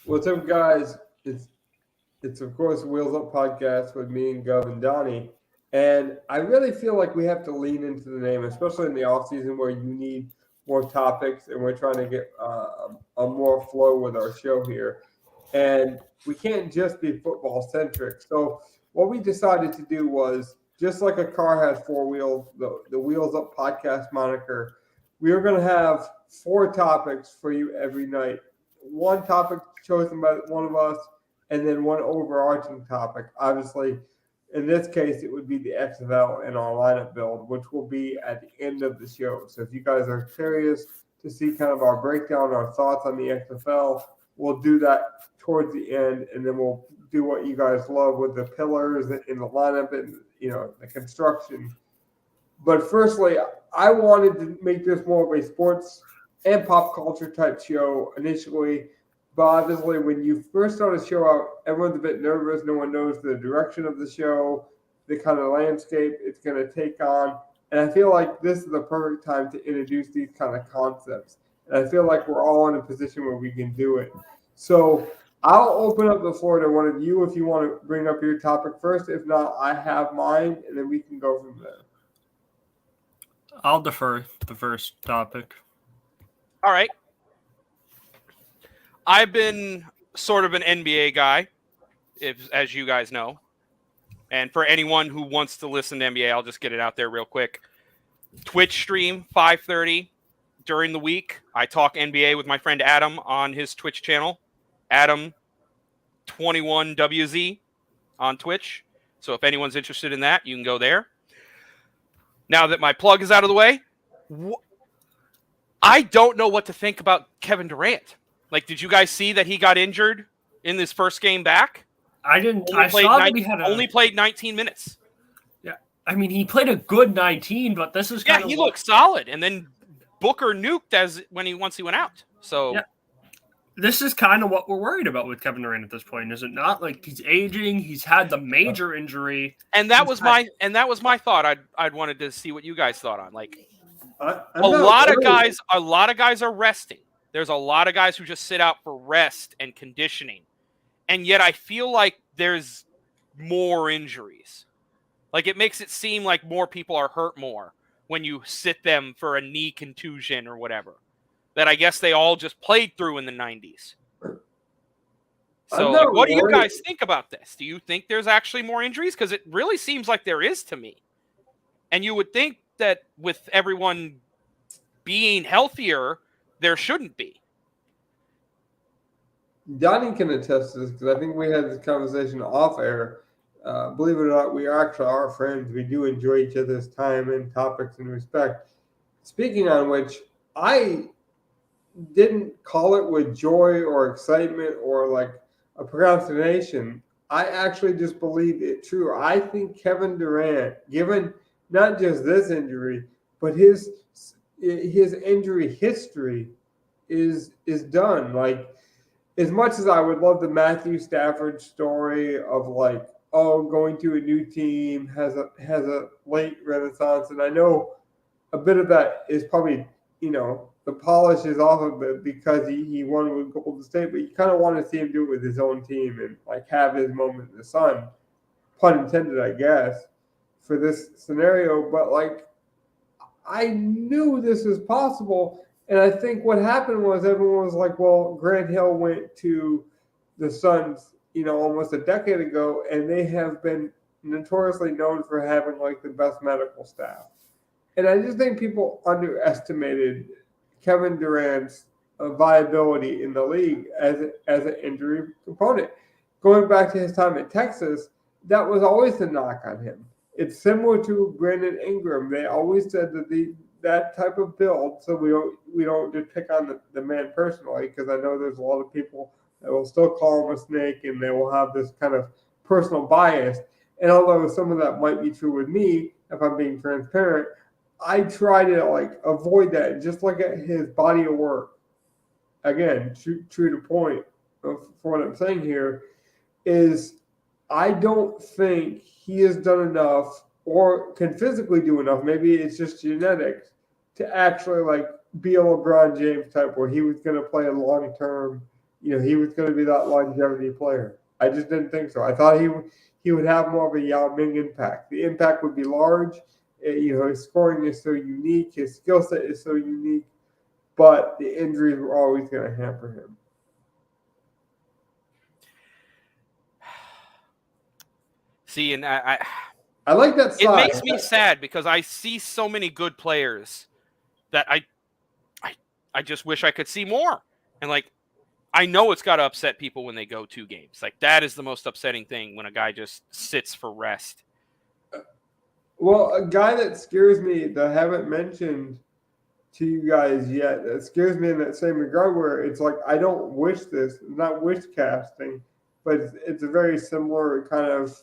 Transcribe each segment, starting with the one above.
What's up, guys? It's of course Wheels Up podcast with me and Gov and Donnie, and I really feel like we have to lean into the name, especially in the off season where you need more topics, and we're trying to get a more flow with our show here, and we can't just be football centric. So what we decided to do was just like a car has four wheels, the Wheels Up podcast moniker. We are going to have four topics for you every night. One topic chosen by one of us, and then one overarching topic. Obviously, in this case, it would be the XFL and our lineup build, which will be at the end of the show. So if you guys are curious to see kind of our breakdown, our thoughts on the XFL, we'll do that towards the end, and then we'll do what you guys love with the pillars in the lineup and the construction. But firstly, I wanted to make this more of a sports and pop culture type show initially. But obviously, when you first start a show out, everyone's a bit nervous. No one knows the direction of the show, the kind of landscape it's going to take on. And I feel like this is the perfect time to introduce these kind of concepts. And I feel like we're all in a position where we can do it. So I'll open up the floor to one of you if you want to bring up your topic first. If not, I have mine, and then we can go from there. I'll defer the first topic. All right. I've been sort of an NBA guy, as you guys know. And for anyone who wants to listen to NBA, I'll just get it out there real quick. Twitch stream, 5:30 during the week. I talk NBA with my friend Adam on his Twitch channel. Adam21WZ on Twitch. So if anyone's interested in that, you can go there. Now that my plug is out of the way, I don't know what to think about Kevin Durant. Like, did you guys see that he got injured in this first game back? I didn't. I saw that he had only played 19 minutes. Yeah, I mean, he played a good 19, but this is kind of he looked solid. And then Booker nuked once he went out. So yeah. This is kind of what we're worried about with Kevin Durant at this point, is it not? Like, he's aging. He's had the major injury, and that was my thought. I'd wanted to see what you guys thought on. Like, a lot of guys are resting. There's a lot of guys who just sit out for rest and conditioning. And yet I feel like there's more injuries. Like, it makes it seem like more people are hurt more when you sit them for a knee contusion or whatever. That I guess they all just played through in the 90s. So what do you guys think about this? Do you think there's actually more injuries? Because it really seems like there is to me. And you would think that with everyone being healthier, there shouldn't be. Donnie can attest to this because I think we had this conversation off air. Believe it or not, we actually are friends. We do enjoy each other's time and topics and respect. Speaking on which, I didn't call it with joy or excitement or like a procrastination. I actually just believed it true. I think Kevin Durant, given not just this injury, but his injury history is done. Like, as much as I would love the Matthew Stafford story of like, going to a new team has a late renaissance, and I know a bit of that is probably, the polish is off of it because he won with Golden State, but you kind of want to see him do it with his own team and like have his moment in the sun, pun intended, I guess, for this scenario. But like, I knew this was possible. And I think what happened was everyone was like, well, Grant Hill went to the Suns, almost a decade ago, and they have been notoriously known for having like the best medical staff. And I just think people underestimated Kevin Durant's viability in the league as an injury component. Going back to his time at Texas, that was always the knock on him. It's similar to Brandon Ingram. They always said that that type of build, so we don't just pick on the man personally, because I know there's a lot of people that will still call him a snake and they will have this kind of personal bias. And although some of that might be true with me, if I'm being transparent, I try to like avoid that and just look at his body of work. Again, true to point for what I'm saying here is I don't think he has done enough or can physically do enough. Maybe it's just genetics to actually like be a LeBron James type where he was going to play a long-term, he was going to be that longevity player. I just didn't think so. I thought he would have more of a Yao Ming impact. The impact would be large. His scoring is so unique. His skill set is so unique. But the injuries were always going to hamper him. See, and I like that side. It makes me sad because I see so many good players that I just wish I could see more. And I know it's got to upset people when they go 2 games. That is the most upsetting thing when a guy just sits for rest. Well, a guy that scares me that I haven't mentioned to you guys yet, that scares me in that same regard, where it's I don't wish this, not wish casting, but it's a very similar kind of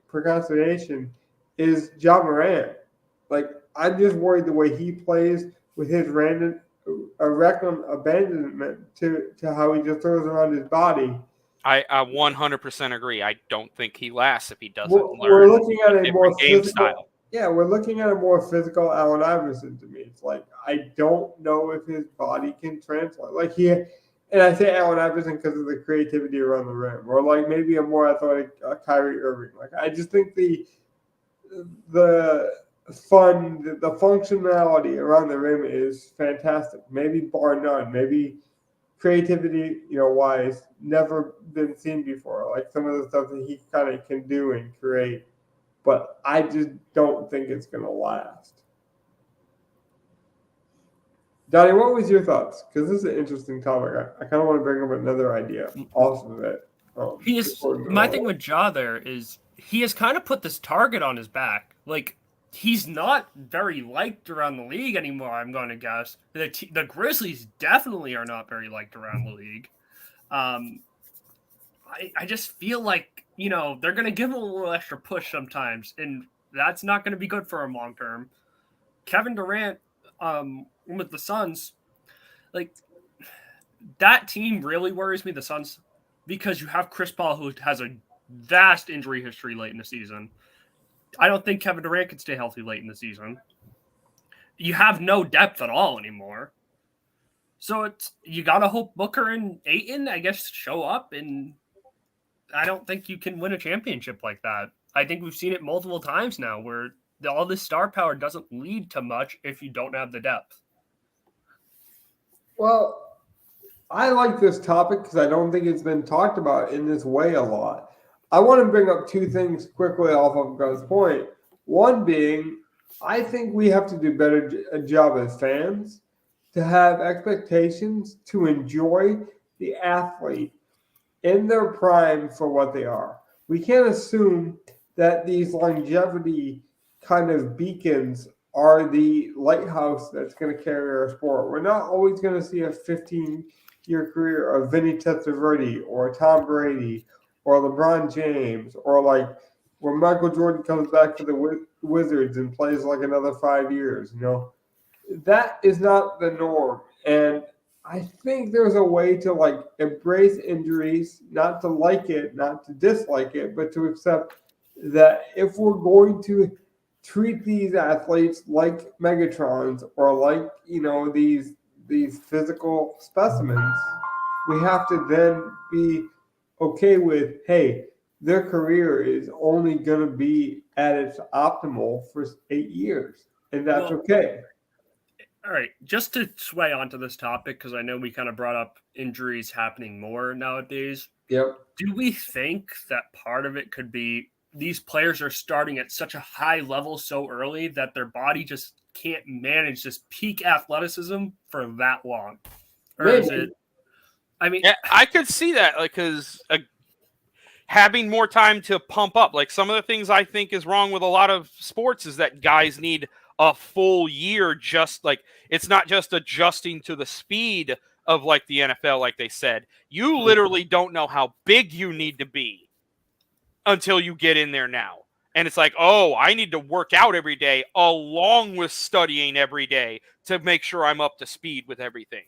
procrastination, is Ja Morant. I'm just worried the way he plays with his random abandonment to how he just throws around his body. I 100% agree. I don't think he lasts if he doesn't learn. We're looking at a more game physical style. Yeah, we're looking at a more physical Allen Iverson to me. It's I don't know if his body can translate. And I say Allen Iverson because of the creativity around the rim, or maybe a more athletic Kyrie Irving. I just think the functionality around the rim is fantastic. Maybe bar none. Maybe creativity, wise, never been seen before. Some of the stuff that he kind of can do and create. But I just don't think it's going to last. Donnie, what was your thoughts? Because this is an interesting topic. I kind of want to bring up another idea off of it. My thing with Ja there is he has kind of put this target on his back. He's not very liked around the league anymore, I'm going to guess. The Grizzlies definitely are not very liked around the league. I just feel they're going to give him a little extra push sometimes, and that's not going to be good for him long term. Kevin Durant with the Suns, that team really worries me, the Suns, because you have Chris Paul, who has a vast injury history late in the season. I don't think Kevin Durant can stay healthy late in the season. You have no depth at all anymore. So you got to hope Booker and Ayton, I guess, show up, and I don't think you can win a championship like that. I think we've seen it multiple times now where all this star power doesn't lead to much if you don't have the depth. Well, I like this topic because I don't think it's been talked about in this way a lot. I want to bring up 2 things quickly off of Gun's point. One being, I think we have to do better a job as fans to have expectations to enjoy the athlete in their prime for what they are. We can't assume that these longevity kind of beacons are the lighthouse that's going to carry our sport. We're not always going to see a 15-year career of Vinny Testaverde or Tom Brady or LeBron James, or where Michael Jordan comes back to the Wizards and plays another 5 years. That is not the norm. And I think there's a way to embrace injuries, not to like it, not to dislike it, but to accept that if we're going to treat these athletes like Megatrons or these physical specimens, we have to then be okay with, hey, their career is only going to be at its optimal for 8 years, and that's okay. All right, just to sway onto this topic, because I know we kind of brought up injuries happening more nowadays. Yep. Do we think that part of it could be these players are starting at such a high level so early that their body just can't manage this peak athleticism for that long? Or is it? I mean, yeah, I could see that, because having more time to pump up. Some of the things I think is wrong with a lot of sports is that guys need a full year, just it's not just adjusting to the speed of the NFL, like they said. You literally don't know how big you need to be until you get in there now. And it's I need to work out every day along with studying every day to make sure I'm up to speed with everything.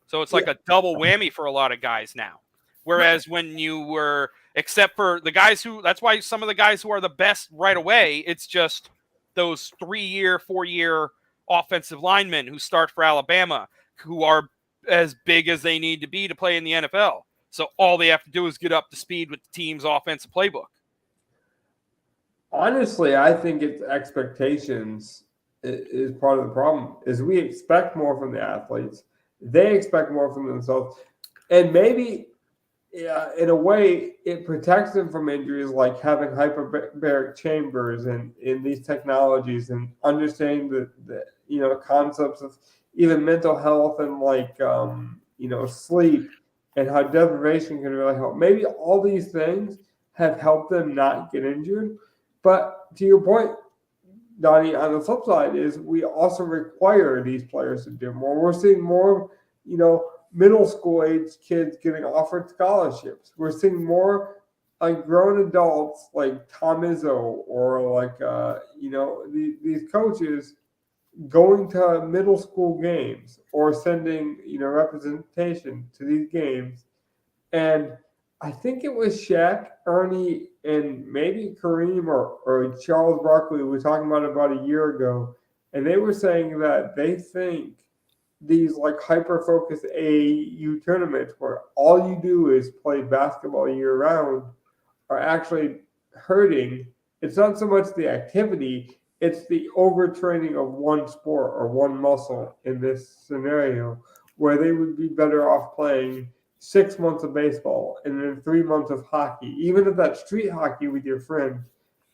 So it's a double whammy for a lot of guys now. Whereas when you were, except for the guys that's why some of the guys who are the best right away, it's just those 3-year, 4-year offensive linemen who start for Alabama, who are as big as they need to be to play in the NFL. So all they have to do is get up to speed with the team's offensive playbook. Honestly, I think it's expectations is part of the problem. Is we expect more from the athletes, they expect more from themselves, and maybe, in a way, it protects them from injuries, like having hyperbaric chambers and in these technologies, and understanding the concepts of even mental health and sleep, and how deprivation can really help. Maybe all these things have helped them not get injured. But to your point, Donnie, on the flip side is we also require these players to do more. We're seeing more, middle school age kids getting offered scholarships. We're seeing more grown adults like Tom Izzo or these coaches going to middle school games or sending, representation to these games. And I think it was Shaq, Ernie, and maybe Kareem or Charles Barkley we were talking about a year ago. And they were saying that they think these hyper-focused AAU tournaments where all you do is play basketball year-round are actually hurting. It's not so much the activity, it's the overtraining of one sport or one muscle in this scenario, where they would be better off playing 6 months of baseball and then 3 months of hockey, even if that's street hockey with your friends,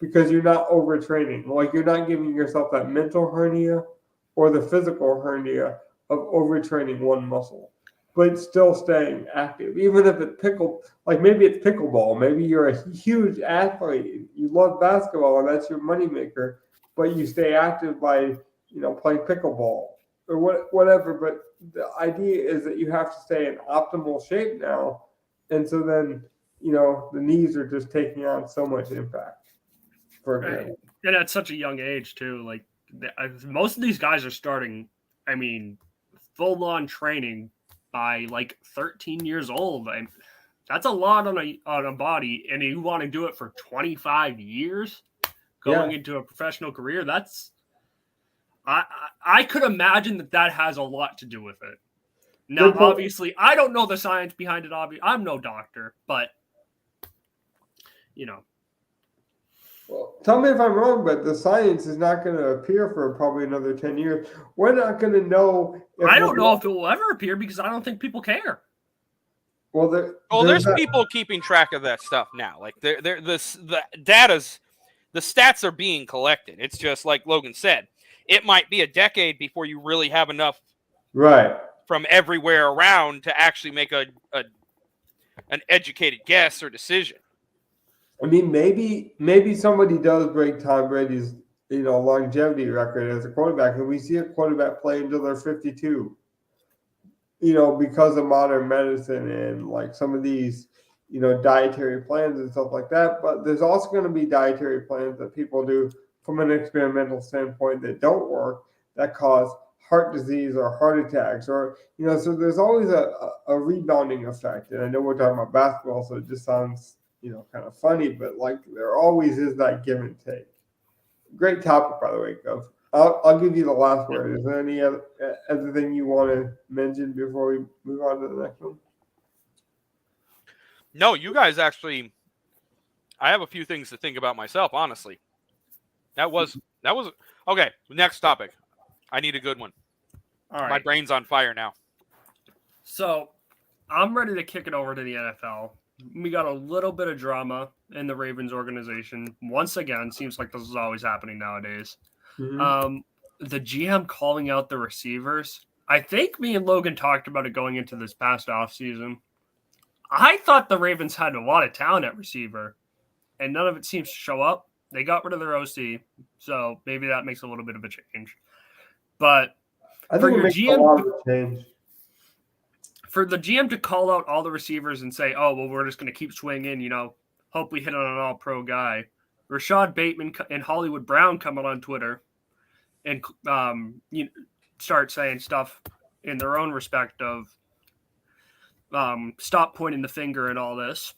because you're not overtraining. You're not giving yourself that mental hernia or the physical hernia of overtraining one muscle, but still staying active. Even if it's maybe it's pickleball, maybe you're a huge athlete, you love basketball and that's your moneymaker, but you stay active by, playing pickleball or whatever. But the idea is that you have to stay in optimal shape now. And so then, the knees are just taking on so much impact. Right. And at such a young age too. Most of these guys are starting, full-on training by 13 years old. That's a lot on a body, and you want to do it for 25 years going into a professional career. That's I could imagine that has a lot to do with it. Now, obviously, I don't know the science behind it. I'm no doctor, but Well, tell me if I'm wrong, but the science is not going to appear for probably another 10 years. We're not going to know. I don't know if it will ever appear because I don't think people care. Well, there's people keeping track of that stuff now. The data's, the stats are being collected. It's just like Logan said. It might be a decade before you really have enough from everywhere around to actually make an educated guess or decision. Maybe somebody does break Tom Brady's longevity record as a quarterback, and we see a quarterback play until they're 52. Because of modern medicine and some of these dietary plans and stuff like that. But there's also going to be dietary plans that people do from an experimental standpoint that don't work, that cause heart disease or heart attacks, or so there's always a rebounding effect. And I know we're talking about basketball, so it just sounds kind of funny, but there always is that give and take. Great topic, by the way, Gov. I'll give you the last word. Is there any other thing you want to mention before we move on to the next one? No, you guys actually. I have a few things to think about myself, honestly. That was okay. Next topic. I need a good one. All right. My brain's on fire now. So, I'm ready to kick it over to the NFL. We got a little bit of drama in the Ravens organization. Once again, seems like this is always happening nowadays. Mm-hmm. The GM calling out the receivers. I think me and Logan talked about it going into this past offseason. I thought the Ravens had a lot of talent at receiver, and none of it seems to show up. They got rid of their OC, so maybe that makes a little bit of a change. But I think for it makes a lot of a change. For the GM to call out all the receivers and say, oh, well, we're just going to keep swinging, hope we hit on an all-pro guy. Rashad Bateman and Hollywood Brown come out on Twitter and start saying stuff in their own respect of stop pointing the finger and all this.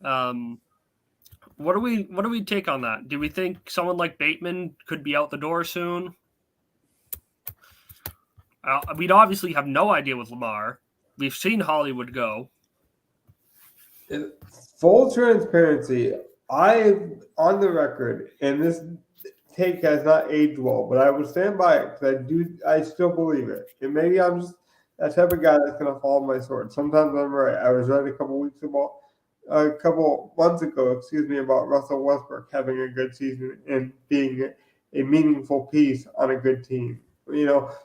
What do we take on that? Do we think someone like Bateman could be out the door soon? We'd obviously have no idea with Lamar. We've seen Hollywood go. In full transparency, on the record, and this take has not aged well, but I would stand by it because I still believe it. And maybe I'm just that type of guy that's going to follow my sword. Sometimes I'm right. I was right a couple months ago, about Russell Westbrook having a good season and being a meaningful piece on a good team.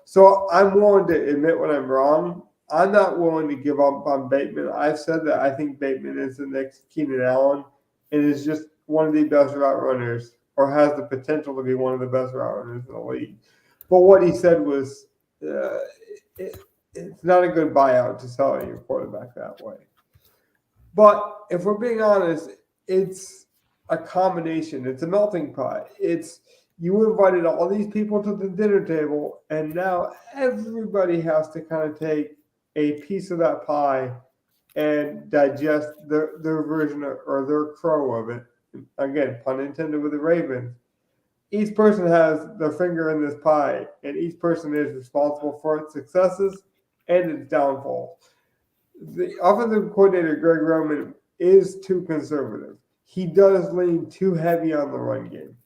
So I'm willing to admit when I'm wrong. I'm not willing to give up on Bateman. I've said that I think Bateman is the next Keenan Allen and is just one of the best route runners, or has the potential to be one of the best route runners in the league. But what he said was, it's not a good buyout to sell your quarterback that way. But if we're being honest, it's a combination. It's a melting pot. You invited all these people to the dinner table, and now everybody has to kind of take a piece of that pie and digest their version or their crow of it. Again, pun intended with the Ravens. Each person has their finger in this pie, and each person is responsible for its successes and its downfall. The offensive coordinator, Greg Roman, is too conservative. He does lean too heavy on the run game.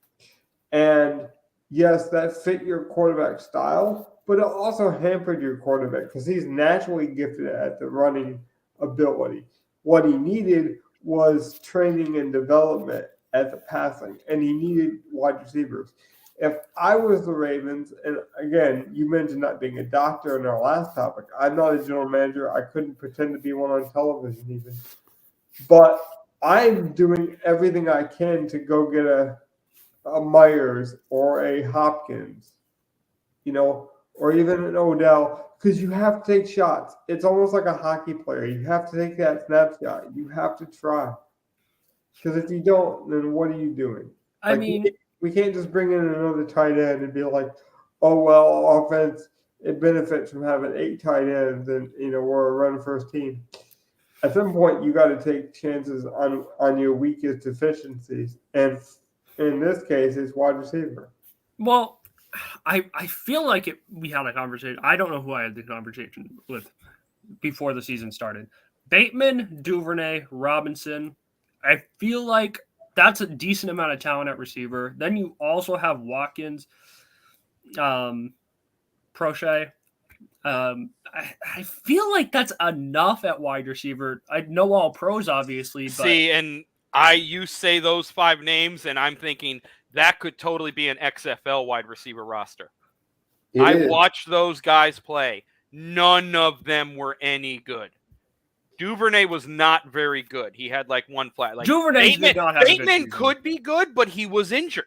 And yes, that fit your quarterback style, but it also hampered your quarterback because he's naturally gifted at the running ability. What he needed was training and development at the passing, and he needed wide receivers. If I was the Ravens, and again, you mentioned not being a doctor in our last topic, I'm not a general manager. I couldn't pretend to be one on television even. But I'm doing everything I can to go get a Myers or a Hopkins, or even an Odell, because you have to take shots. It's almost like a hockey player. You have to take that snapshot. You have to try. Because if you don't, then what are you doing? We can't just bring in another tight end and be like, oh, well, offense, it benefits from having 8 tight ends and, we're a run-first team. At some point, you got to take chances on your weakest deficiencies. And in this case, it's wide receiver. Well, I feel like we had a conversation. I don't know who I had the conversation with before the season started. Bateman, Duvernay, Robinson. I feel like that's a decent amount of talent at receiver. Then you also have Watkins, Prochet. I feel like that's enough at wide receiver. I know all pros, obviously. But... See, and you say those 5 names, and I'm thinking that could totally be an XFL wide receiver roster. I watched those guys play. None of them were any good. Duvernay was not very good. He had like one flat. Like Bateman could be good, but he was injured.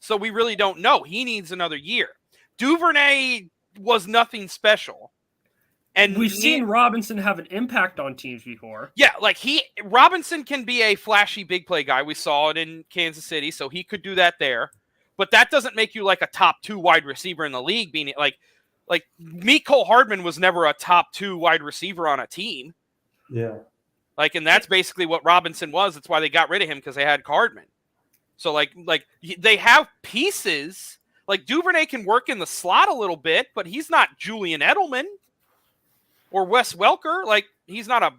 So we really don't know. He needs another year. Duvernay was nothing special. And we've seen Robinson have an impact on teams before. Yeah, like Robinson can be a flashy big play guy. We saw it in Kansas City, so he could do that there. But that doesn't make you like a top 2 wide receiver in the league. Being like Mecole Hardman was never a top 2 wide receiver on a team. Yeah. And that's basically what Robinson was. That's why they got rid of him, because they had Hardman. So like they have pieces. Like Duvernay can work in the slot a little bit, but he's not Julian Edelman or Wes Welker. Like he's not a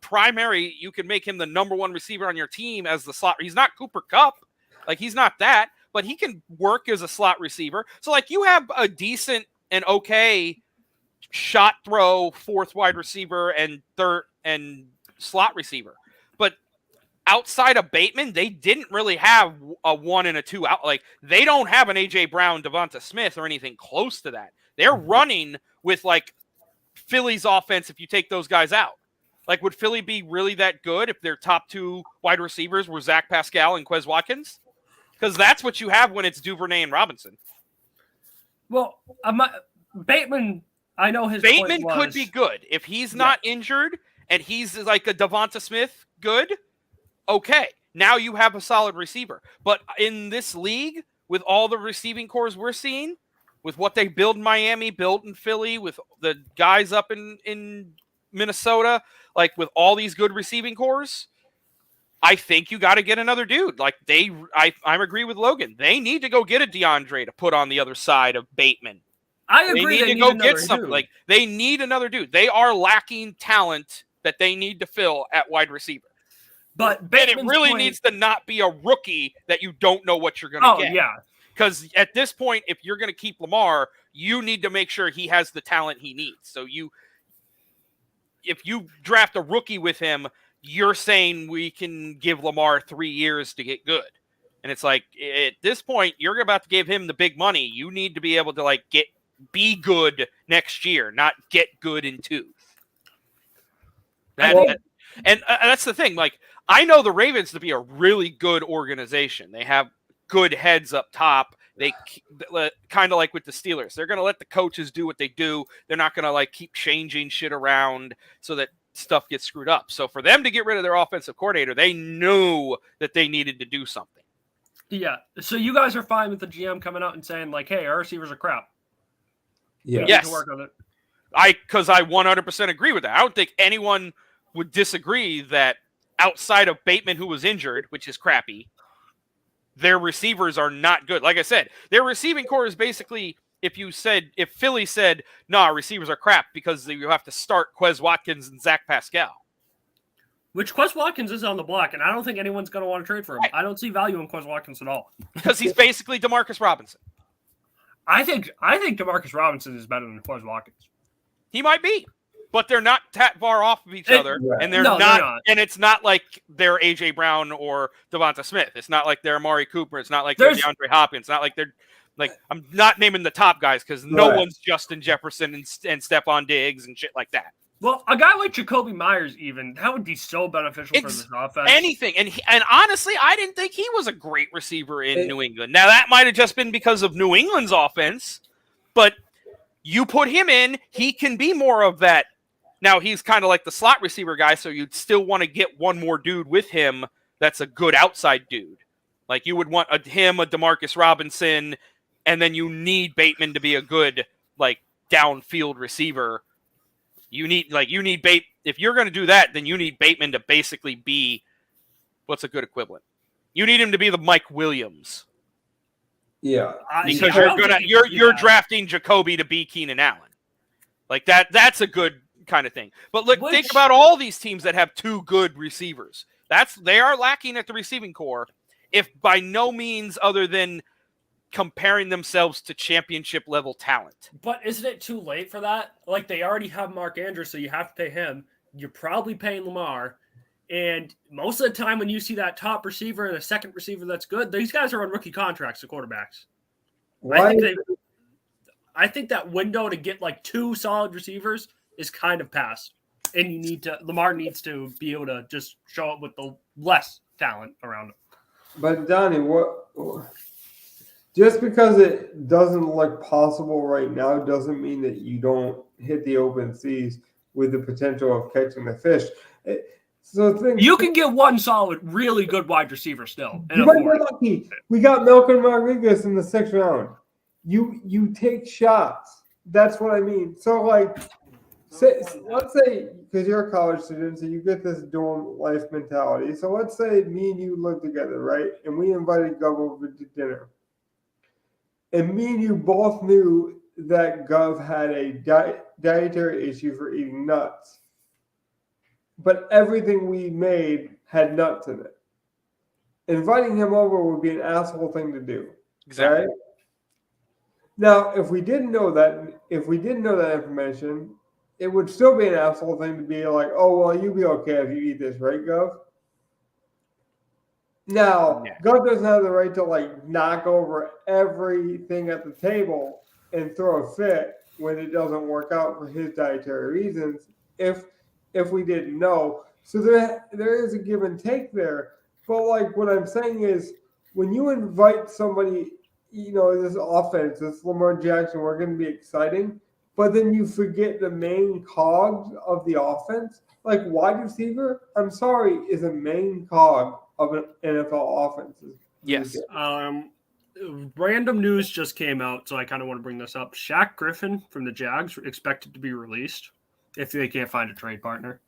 primary. You can make him the number 1 receiver on your team as the slot. He's not Cooper Kupp. Like he's not that, but he can work as a slot receiver. So like you have a decent and okay shot throw 4th wide receiver and 3rd and slot receiver. But outside of Bateman, they didn't really have a 1 and a 2 out. Like they don't have an AJ Brown, Devonta Smith, or anything close to that. They're running with like Philly's offense if you take those guys out. Like, would Philly be really that good if their top 2 wide receivers were Zach Pascal and Quez Watkins? Because that's what you have when it's Duvernay and Robinson. Well, Bateman, I know his Bateman point could be good. If he's not injured and he's like a Devonta Smith, good, okay. Now you have a solid receiver. But in this league, with all the receiving cores we're seeing, with what they build in Miami, built in Philly, with the guys up in Minnesota, like with all these good receiving cores, I think you got to get another dude. Like I agree with Logan. They need to go get a DeAndre to put on the other side of Bateman. I agree. They need to go get something. Like, they need another dude. They are lacking talent that they need to fill at wide receiver. But and it really needs to not be a rookie that you don't know what you're going to get. Oh, yeah. Because at this point, if you're going to keep Lamar, you need to make sure he has the talent he needs. So if you draft a rookie with him, you're saying we can give Lamar 3 years to get good. And it's like, at this point, you're about to give him the big money. You need to be able to like be good next year, not get good in 2. And that's the thing. Like, I know the Ravens to be a really good organization. They have good heads up top. They kind of like with the Steelers. They're going to let the coaches do what they do. They're not going to like keep changing shit around so that stuff gets screwed up. So for them to get rid of their offensive coordinator, they knew that they needed to do something. Yeah. So you guys are fine with the GM coming out and saying like, "Hey, our receivers are crap." Yeah. Yes. To work on it. Because I 100% agree with that. I don't think anyone would disagree that outside of Bateman, who was injured, which is crappy, their receivers are not good. Like I said, their receiving core is basically, if Philly said, "No, our receivers are crap," because you have to start Quez Watkins and Zach Pascal. Which Quez Watkins is on the block, and I don't think anyone's going to want to trade for him. Right. I don't see value in Quez Watkins at all. Because he's basically DeMarcus Robinson. I think DeMarcus Robinson is better than Quez Watkins. He might be, but they're not that far off of each other, and they're not. And it's not like they're AJ Brown or Devonta Smith. It's not like they're Amari Cooper. It's not like they're DeAndre Hopkins. It's not like they're like, I'm not naming the top guys because no one's Justin Jefferson and Stephon Diggs and shit like that. Well, a guy like Jacoby Myers, even, that would be so beneficial for this offense. Anything. And honestly, I didn't think he was a great receiver in New England. Now, that might have just been because of New England's offense, but you put him in, he can be more of that. Now, he's kind of like the slot receiver guy, so you'd still want to get one more dude with him that's a good outside dude. Like, you would want a DeMarcus Robinson, and then you need Bateman to be a good, like, downfield receiver. You need if you're going to do that, then you need Bateman to basically be, what's a good equivalent? You need him to be the Mike Williams. Yeah. Because you're drafting Jacoby to be Keenan Allen. Like that's a good kind of thing. But look, think about all these teams that have 2 good receivers. They are lacking at the receiving core, if by no means other than comparing themselves to championship level talent. But isn't it too late for that? Like, they already have Mark Andrews, so you have to pay him. You're probably paying Lamar. And most of the time when you see that top receiver and a second receiver that's good, these guys are on rookie contracts, the quarterbacks. I think that window to get like 2 solid receivers is kind of past. And Lamar needs to be able to just show up with the less talent around him. But Donnie, just because it doesn't look possible right now doesn't mean that you don't hit the open seas with the potential of catching the fish. You can get one solid, really good wide receiver still. You might be lucky. We got Malcolm Rodriguez in the 6th round. You take shots. That's what I mean. So, like, let's say, because you're a college student, so you get this dorm life mentality. So let's say me and you live together, right? And we invited Gov over to dinner. And me and you both knew that Gov had a dietary issue for eating nuts. But everything we made had nuts in it. Inviting him over would be an asshole thing to do. Exactly. Right? Now, if we didn't know that information, it would still be an asshole thing to be like, "Oh, well, you'll be okay if you eat this, right, Gov?" Now, Gov doesn't have the right to like knock over everything at the table and throw a fit when it doesn't work out for his dietary reasons. If we didn't know, so there is a give and take there. But like what I'm saying is, when you invite somebody, this offense, this Lamar Jackson, we're going to be exciting, but then you forget the main cogs of the offense. Like wide receiver, I'm sorry, is a main cog of an NFL offense. Yes. Random news just came out, so I kind of want to bring this up. Shaq Griffin from the Jags expected to be released if they can't find a trade partner.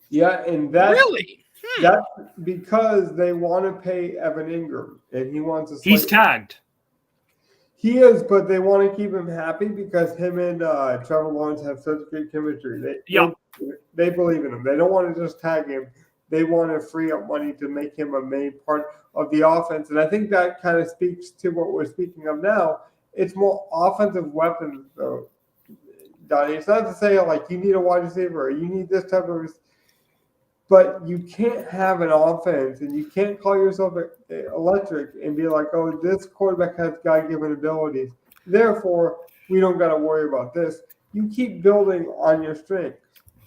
Yeah, and that's really that's because they want to pay Evan Ingram, and he wants to. He's tagged. He is, but they want to keep him happy because him and Trevor Lawrence have such good chemistry. They believe in him. They don't want to just tag him. They want to free up money to make him a main part of the offense. And I think that kind of speaks to what we're speaking of now. It's more offensive weapons, though, Donnie. It's not to say like you need a wide receiver or you need this type of, but you can't have an offense and you can't call yourself electric and be like, oh, this quarterback has God-given abilities. Therefore, we don't got to worry about this. You keep building on your strengths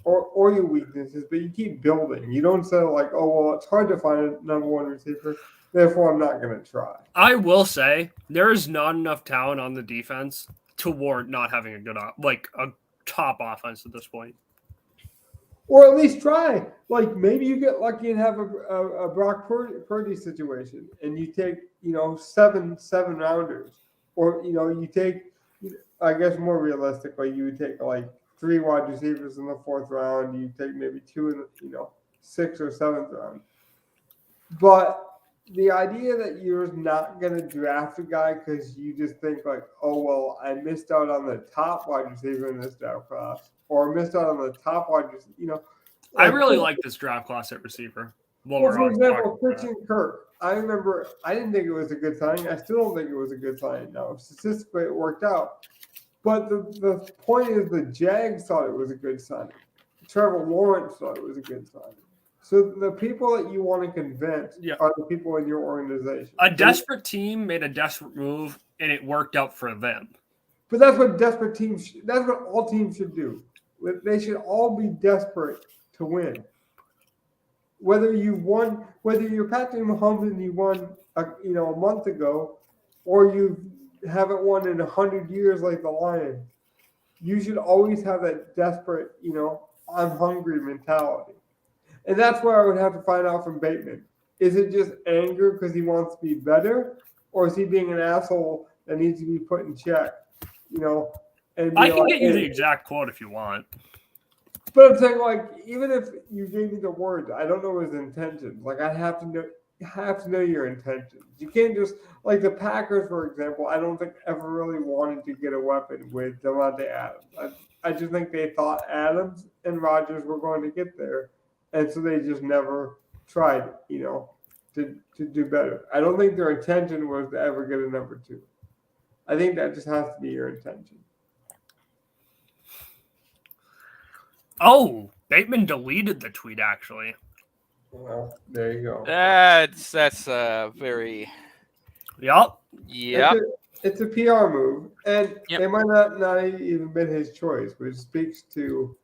or your weaknesses, but you keep building. You don't say like, oh, well, it's hard to find a number one receiver. Therefore, I'm not going to try. I will say there is not enough talent on the defense to warrant not having a top offense at this point. Or at least try. Like maybe you get lucky and have a Brock Purdy situation, and you take seven rounders, or you take, I guess more realistically, you would take like 3 wide receivers in the 4th round. You take maybe 2 in the 6th or 7th round. But the idea that you're not going to draft a guy because you just think like, oh, well, I missed out on the top wide receiver in this draft class or missed out on the top wide receiver, I really like this draft class at receiver. For example, Christian Kirk. I remember I didn't think it was a good signing. I still don't think it was a good signing. Now, statistically, it worked out. But the point is the Jags thought it was a good signing. Trevor Lawrence thought it was a good signing. So the people that you want to convince are the people in your organization. A desperate team made a desperate move, and it worked out for them. But that's what desperate teams. That's what all teams should do. They should all be desperate to win. Whether you're Patrick Mahomes and you won a month ago, or you haven't won in 100 years like the Lions, you should always have that desperate, I'm hungry mentality. And that's where I would have to find out from Bateman. Is it just anger because he wants to be better? Or is he being an asshole that needs to be put in check? And I can get you the exact quote if you want. But I'm saying, like, even if you gave me the words, I don't know his intentions. Like, I have to know your intentions. You can't just, like the Packers, for example, I don't think ever really wanted to get a weapon with Devontae Adams. I just think they thought Adams and Rodgers were going to get there. And so they just never tried, to do better. I don't think their intention was to ever get a number 2. I think that just has to be your intention. Oh, Bateman deleted the tweet, actually. Well, there you go. That's very... Yep. It's a PR move, and it might not even been his choice, which speaks to,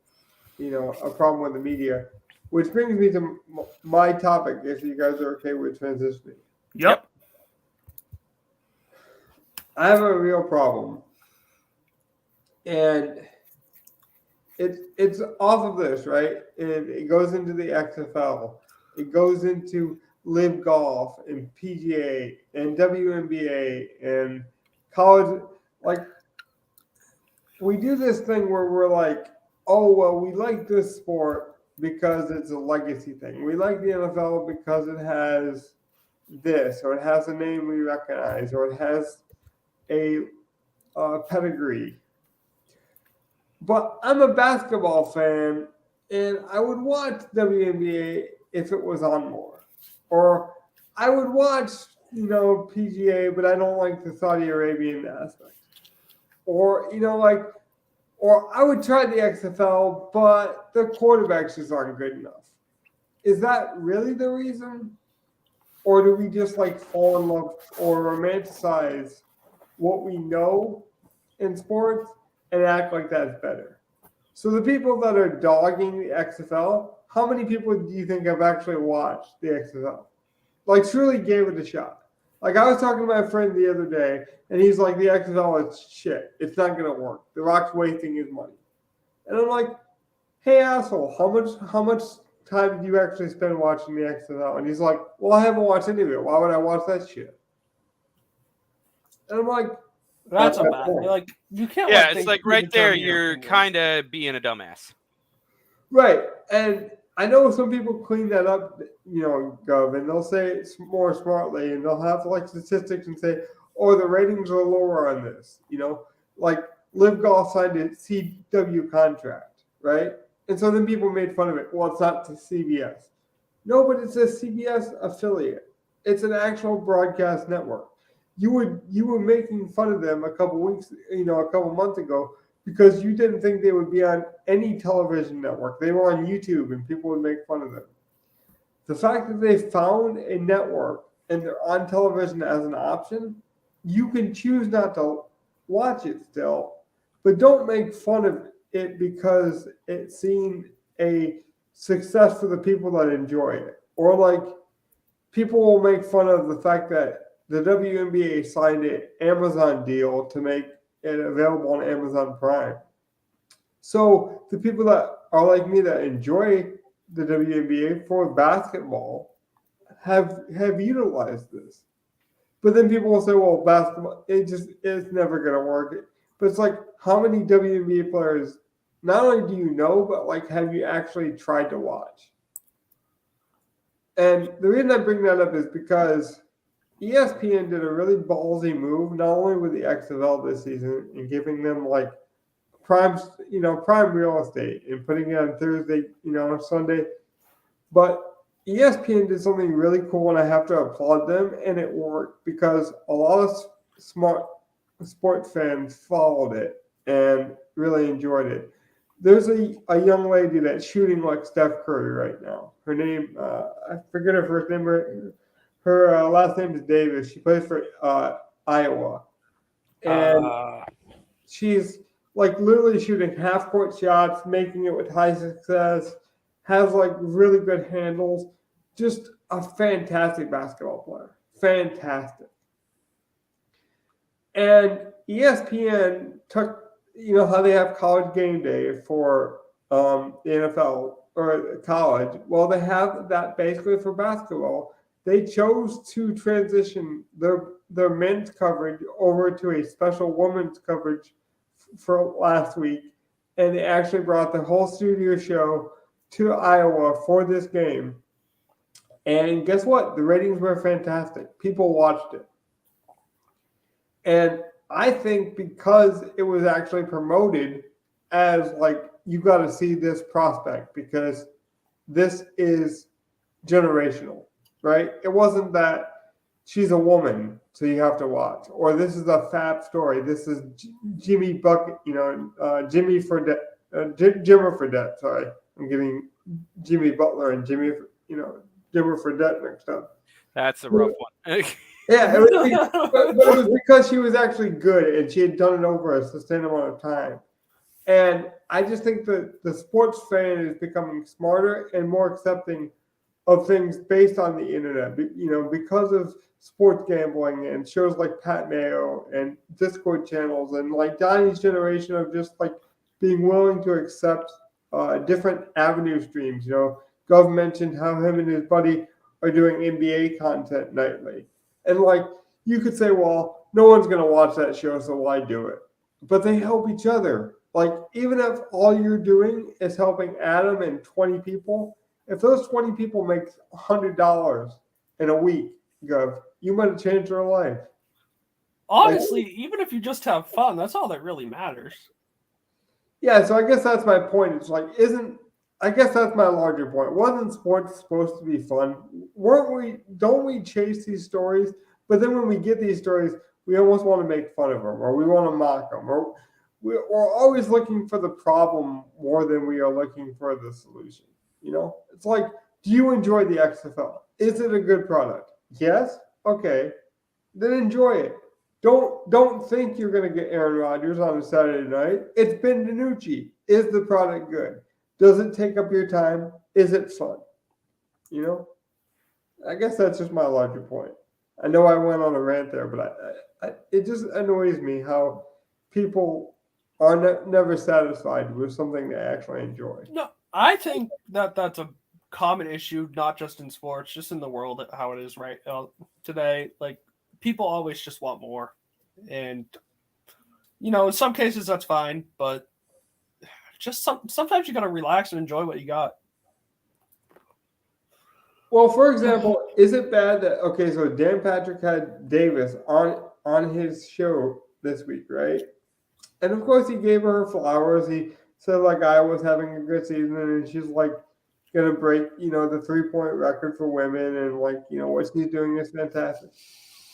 a problem with the media. Which brings me to my topic, if you guys are okay with transitioning. Yep. I have a real problem. And it's off of this, right? And it goes into the XFL. It goes into Live Golf and PGA and WNBA and college. Like, we do this thing where we're like, oh, well, we like this sport because it's a legacy thing. We like the NFL because it has this, or it has a name we recognize, or it has a pedigree. But I'm a basketball fan, and I would watch WNBA if it was on more. Or I would watch, PGA, but I don't like the Saudi Arabian aspect. Or, or I would try the XFL, but the quarterbacks just aren't good enough. Is that really the reason? Or do we just fall in love or romanticize what we know in sports and act like that's better? So the people that are dogging the XFL, how many people do you think have actually watched the XFL? Truly gave it a shot. I was talking to my friend the other day, and he's like, the XFL is shit. It's not going to work. The Rock's wasting his money. And I'm like, hey, asshole, how much time did you actually spend watching the XFL? And he's like, well, I haven't watched any of it. Why would I watch that shit? And I'm like, that's a bad point. You can't. Yeah, it's right there, you're kind of being a dumbass. Right. And I know some people clean that up, Gov, and they'll say it more smartly, and they'll have statistics and say, or the ratings are lower on this. Like Live Golf signed a CW contract, right? And so then people made fun of it. Well, it's not to CBS. No, but it's a CBS affiliate. It's an actual broadcast network. You were making fun of them a couple months ago because you didn't think they would be on any television network. They were on YouTube and people would make fun of them. The fact that they found a network and they're on television as an option, you can choose not to watch it still, but don't make fun of it because it's seen a success for the people that enjoy it. Or like people will make fun of the fact that the WNBA signed an Amazon deal to make it available on Amazon Prime. So the people that are like me that enjoy the WNBA for basketball have utilized this. But then people will say, well, basketball, it's never going to work. But it's like, how many WNBA players, not only do you know, but like, have you actually tried to watch? And the reason I bring that up is because ESPN did a really ballsy move, not only with the XFL this season and giving them like prime real estate and putting it on Thursday, Sunday, but ESPN did something really cool, and I have to applaud them, and it worked because a lot of smart sports fans followed it and really enjoyed it. There's a young lady that's shooting like Steph Curry right now. Her name, I forget her first name. Her last name is Davis. She plays for Iowa. And she's like literally shooting half-court shots, making it with high success, has like really good handles. Just a fantastic basketball player. Fantastic. And ESPN took, how they have college game day for the NFL or college. Well, they have that basically for basketball. They chose to transition their men's coverage over to a special women's coverage for last week. And they actually brought the whole studio show to Iowa for this game. And guess what? The ratings were fantastic. People watched it. And I think because it was actually promoted as like, you got to see this prospect because this is generational, right? It wasn't that she's a woman, so you have to watch, or this is a fab story. This is Jimmy Bucket, Jimmy Fredette, Jimmer Fredette. Sorry, I'm getting Jimmy Butler and Jimmer Fredette mixed up. That's a rough one. Yeah, but it was because she was actually good and she had done it over a sustained amount of time. And I just think that the sports fan is becoming smarter and more accepting of things based on the internet, because of sports gambling and shows like Pat Mayo and Discord channels and like Donnie's generation of just like being willing to accept different avenue streams. Gov mentioned how him and his buddy are doing NBA content nightly. And like, you could say, well, no one's going to watch that show, so why do it? But they help each other. Like, even if all you're doing is helping Adam and 20 people, if those 20 people make $100 in a week, Gov, you might have changed their life. Honestly, even if you just have fun, that's all that really matters. Yeah, so I guess that's my point. It's like, I guess that's my larger point. Wasn't sports supposed to be fun? Don't we chase these stories? But then when we get these stories, we almost want to make fun of them, or we want to mock them, or we're always looking for the problem more than we are looking for the solution. It's like, do you enjoy the XFL? Is it a good product? Yes? Okay. Then enjoy it. Don't think you're going to get Aaron Rodgers on a Saturday night. It's Ben DiNucci. Is the product good? Does it take up your time? Is it fun? I guess that's just my larger point. I know I went on a rant there, but it just annoys me how people are never satisfied with something they actually enjoy. No, I think that's a common issue, not just in sports, just in the world, how it is right today. Like, people always just want more. And, in some cases that's fine, but just sometimes you got to relax and enjoy what you got. Well, for example, is it bad that, so Dan Patrick had Davis on on his show this week, right? And of course, he gave her flowers. He said like Iowa's having a good season, and she's like gonna break, the 3-point record for women, and like what she's doing is fantastic.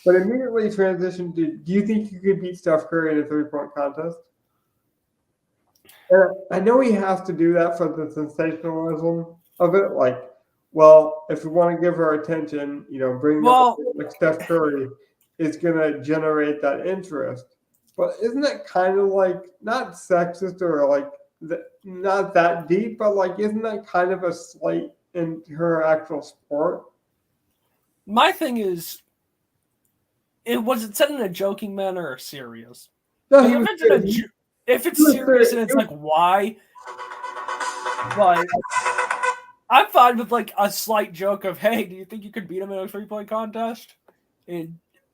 But immediately transitioned to, do you think you could beat Steph Curry in a 3-point contest? And I know he has to do that for the sensationalism of it. Like, well, if we want to give her attention, bringing up like Steph Curry is going to generate that interest. But isn't that kind of like not sexist or like not that deep, but like isn't that kind of a slight in her actual sport? My thing is, was it said in a joking manner or serious? No, if it's serious and it's like, why? But I'm fine with like a slight joke of, hey, do you think you could beat him in a 3-point contest?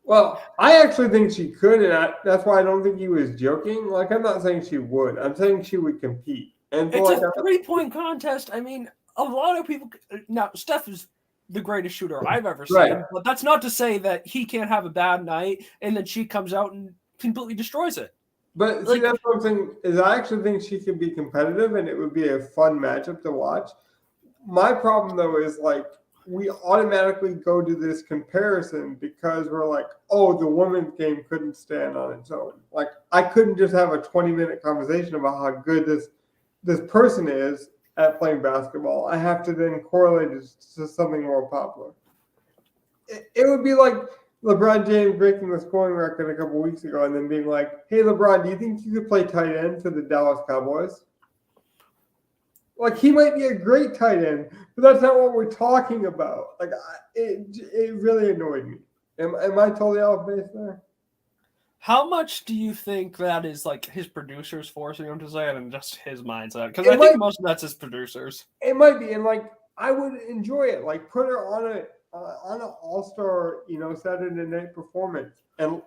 Well, I actually think she could, and that's why I don't think he was joking. Like, I'm not saying she would. I'm saying she would compete. And it's a 3-point contest. I mean, a lot of people. Now, Steph is the greatest shooter I've ever seen, right. But that's not to say that he can't have a bad night and then she comes out and completely destroys it. But see, that's what I'm saying, is I actually think she could be competitive and it would be a fun matchup to watch. My problem, though, is like we automatically go to this comparison because we're like, oh, the women's game couldn't stand on its own. Like, I couldn't just have a 20-minute conversation about how good this person is at playing basketball. I have to then correlate it to something more popular. It would be like LeBron James breaking the scoring record a couple weeks ago and then being like, hey, LeBron, do you think you could play tight end for the Dallas Cowboys? Like, he might be a great tight end, but that's not what we're talking about. Like, it really annoyed me. Am I totally off base there? How much do you think that is like his producers forcing him to say it and just his mindset? Because I think most of that's his producers. It might be, and like I would enjoy it. Like, put her on an all-star, Saturday night performance, and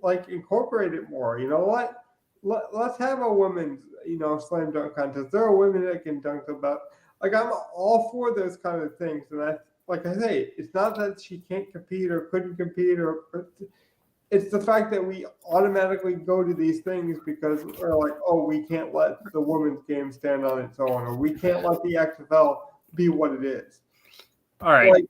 like incorporate it more. You know what? Let's have a women's, slam dunk contest. There are women that can dunk about. Like, I'm all for those kind of things, and like I say, it's not that she can't compete or couldn't compete, or it's the fact that we automatically go to these things because we're like, oh, we can't let the women's game stand on its own, or we can't let the XFL be what it is. All right. Like,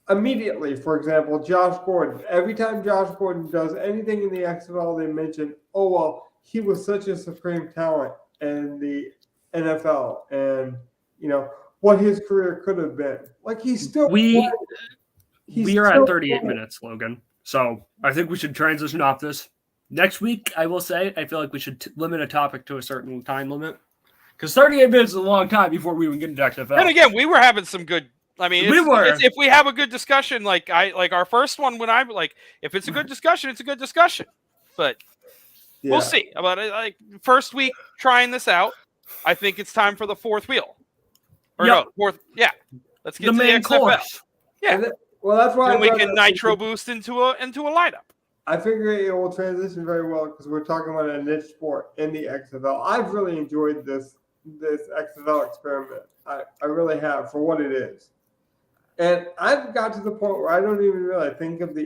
immediately, for example, Josh Gordon. Every time Josh Gordon does anything in the XFL, they mention, oh, well, he was such a supreme talent in the NFL and, what his career could have been. Like, he's still We are at 38 minutes, Logan. So I think we should transition off this. Next week, I will say, I feel like we should limit a topic to a certain time limit. Because 38 minutes is a long time before we even get into XFL. And again, we were having some good. I mean, if we have a good discussion, like our first one, when I like, if it's a good discussion, it's a good discussion. But we'll see about it. Like, first week trying this out, I think it's time for the fourth wheel. Or no, fourth. Yeah, let's get the to main the XFL. Course. Yeah. Well, that's why we can nitro boost into a lineup. I figure it will transition very well because we're talking about a niche sport in the XFL. I've really enjoyed this XFL experiment. I really have, for what it is. And I've got to the point where I don't even really think of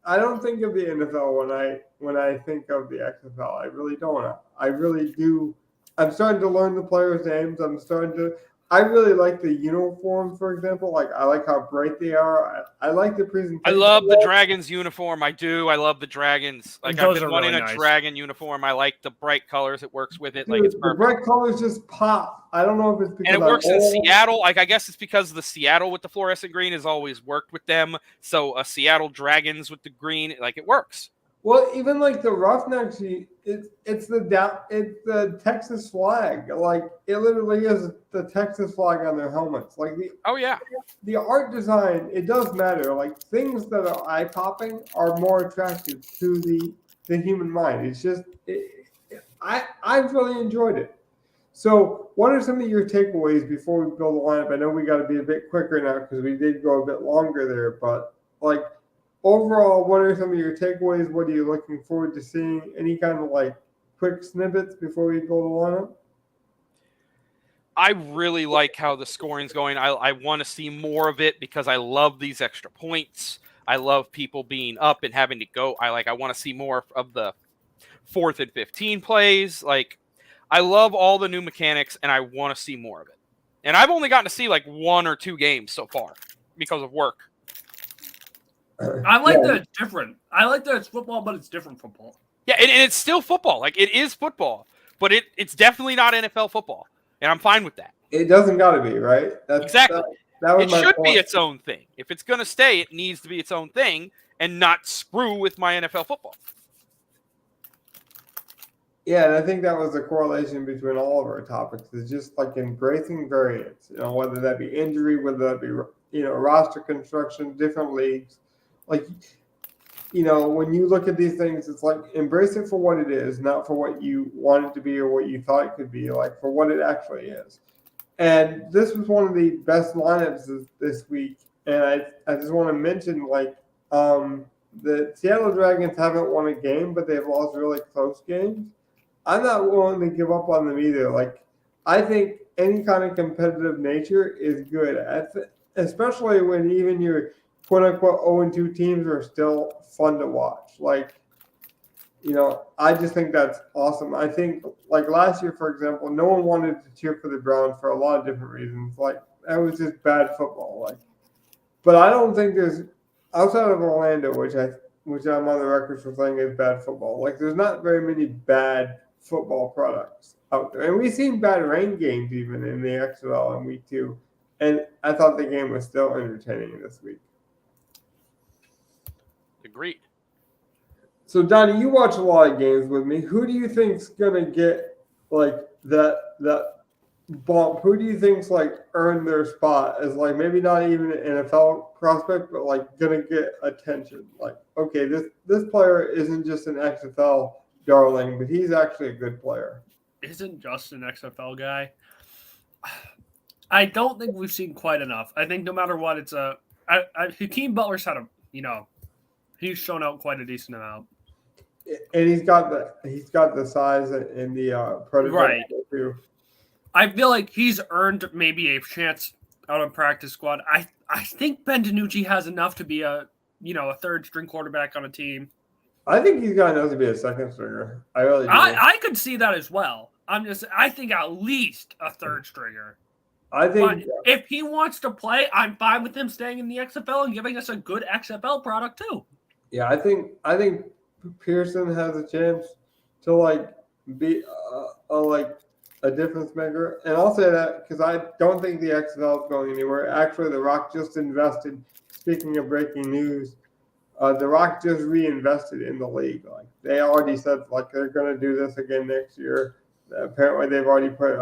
I don't think of the NFL when I think of the XFL. I really don't. I really do. I'm starting to learn the players' names. I really like the uniform, for example. Like, I like how bright they are. I like the presentation. I love the Dragons uniform. I do. I love the Dragons. Like, I've been wanting really a nice Dragon uniform. I like the bright colors. It works with it. Dude, like, it's perfect. The bright colors just pop. I don't know if it's because and it works in Seattle. Like, I guess it's because the Seattle with the fluorescent green has always worked with them. So a Seattle Dragons with the green, like, it works. Well, even like the Roughnecks, it's the Texas flag. Like, it literally is the Texas flag on their helmets. Like, the art design, it does matter. Like, things that are eye popping are more attractive to the human mind. It's just I've really enjoyed it. So, what are some of your takeaways before we build a lineup? I know we got to be a bit quicker now because we did go a bit longer there, but like, overall, what are some of your takeaways? What are you looking forward to seeing? Any kind of like quick snippets before we go to lineup? I really like how the scoring's going. I want to see more of it because I love these extra points. I love people being up and having to go. I want to see more of the 4th and 15 plays. Like, I love all the new mechanics, and I want to see more of it. And I've only gotten to see like 1 or 2 games so far because of work. I like that it's different. I like that it's football, but it's different football. Yeah, and it's still football. Like, it is football, but it's definitely not NFL football, and I'm fine with that. It doesn't got to be, right? Exactly. That was It my should point. be its own thing. If it's going to stay, it needs to be its own thing and not screw with my NFL football. Yeah, and I think that was the correlation between all of our topics, is just like embracing variance, whether that be injury, whether that be, roster construction, different leagues. Like, when you look at these things, it's like embrace it for what it is, not for what you want it to be or what you thought it could be, like for what it actually is. And this was one of the best lineups this week. And I just want to mention, the Seattle Dragons haven't won a game, but they've lost really close games. I'm not willing to give up on them either. Like, I think any kind of competitive nature is good, especially when even your quote-unquote 0-2 teams are still fun to watch. Like, I just think that's awesome. I think, like last year, for example, no one wanted to cheer for the Browns for a lot of different reasons. Like, that was just bad football. Like, but I don't think there's, outside of Orlando, which I'm on the record for saying is bad football. Like, there's not very many bad football products out there. And we've seen bad rain games even in the XFL in week 2. And I thought the game was still entertaining this week. Agreed. So, Donnie, you watch a lot of games with me. Who do you think's going to get, like, that bump? Who do you think's, like, earned their spot as, like, maybe not even an NFL prospect, but, like, going to get attention? Like, okay, this player isn't just an XFL darling, but he's actually a good player. Isn't just an XFL guy. I don't think we've seen quite enough. I think no matter what, it's Hakeem Butler's had he's shown out quite a decent amount. And he's got the size and the predator right too. I feel like he's earned maybe a chance out on practice squad. I think Ben DiNucci has enough to be a third string quarterback on a team. I think he's got enough to be a second stringer. I really do. I could see that as well. I think at least a third stringer. I think if he wants to play, I'm fine with him staying in the XFL and giving us a good XFL product too. Yeah, I think Pearson has a chance to like be a difference maker, and I'll say that because I don't think the XFL is going anywhere. Actually, The Rock just invested. Speaking of breaking news, The Rock just reinvested in the league. Like, they already said they're going to do this again next year. Apparently, they've already put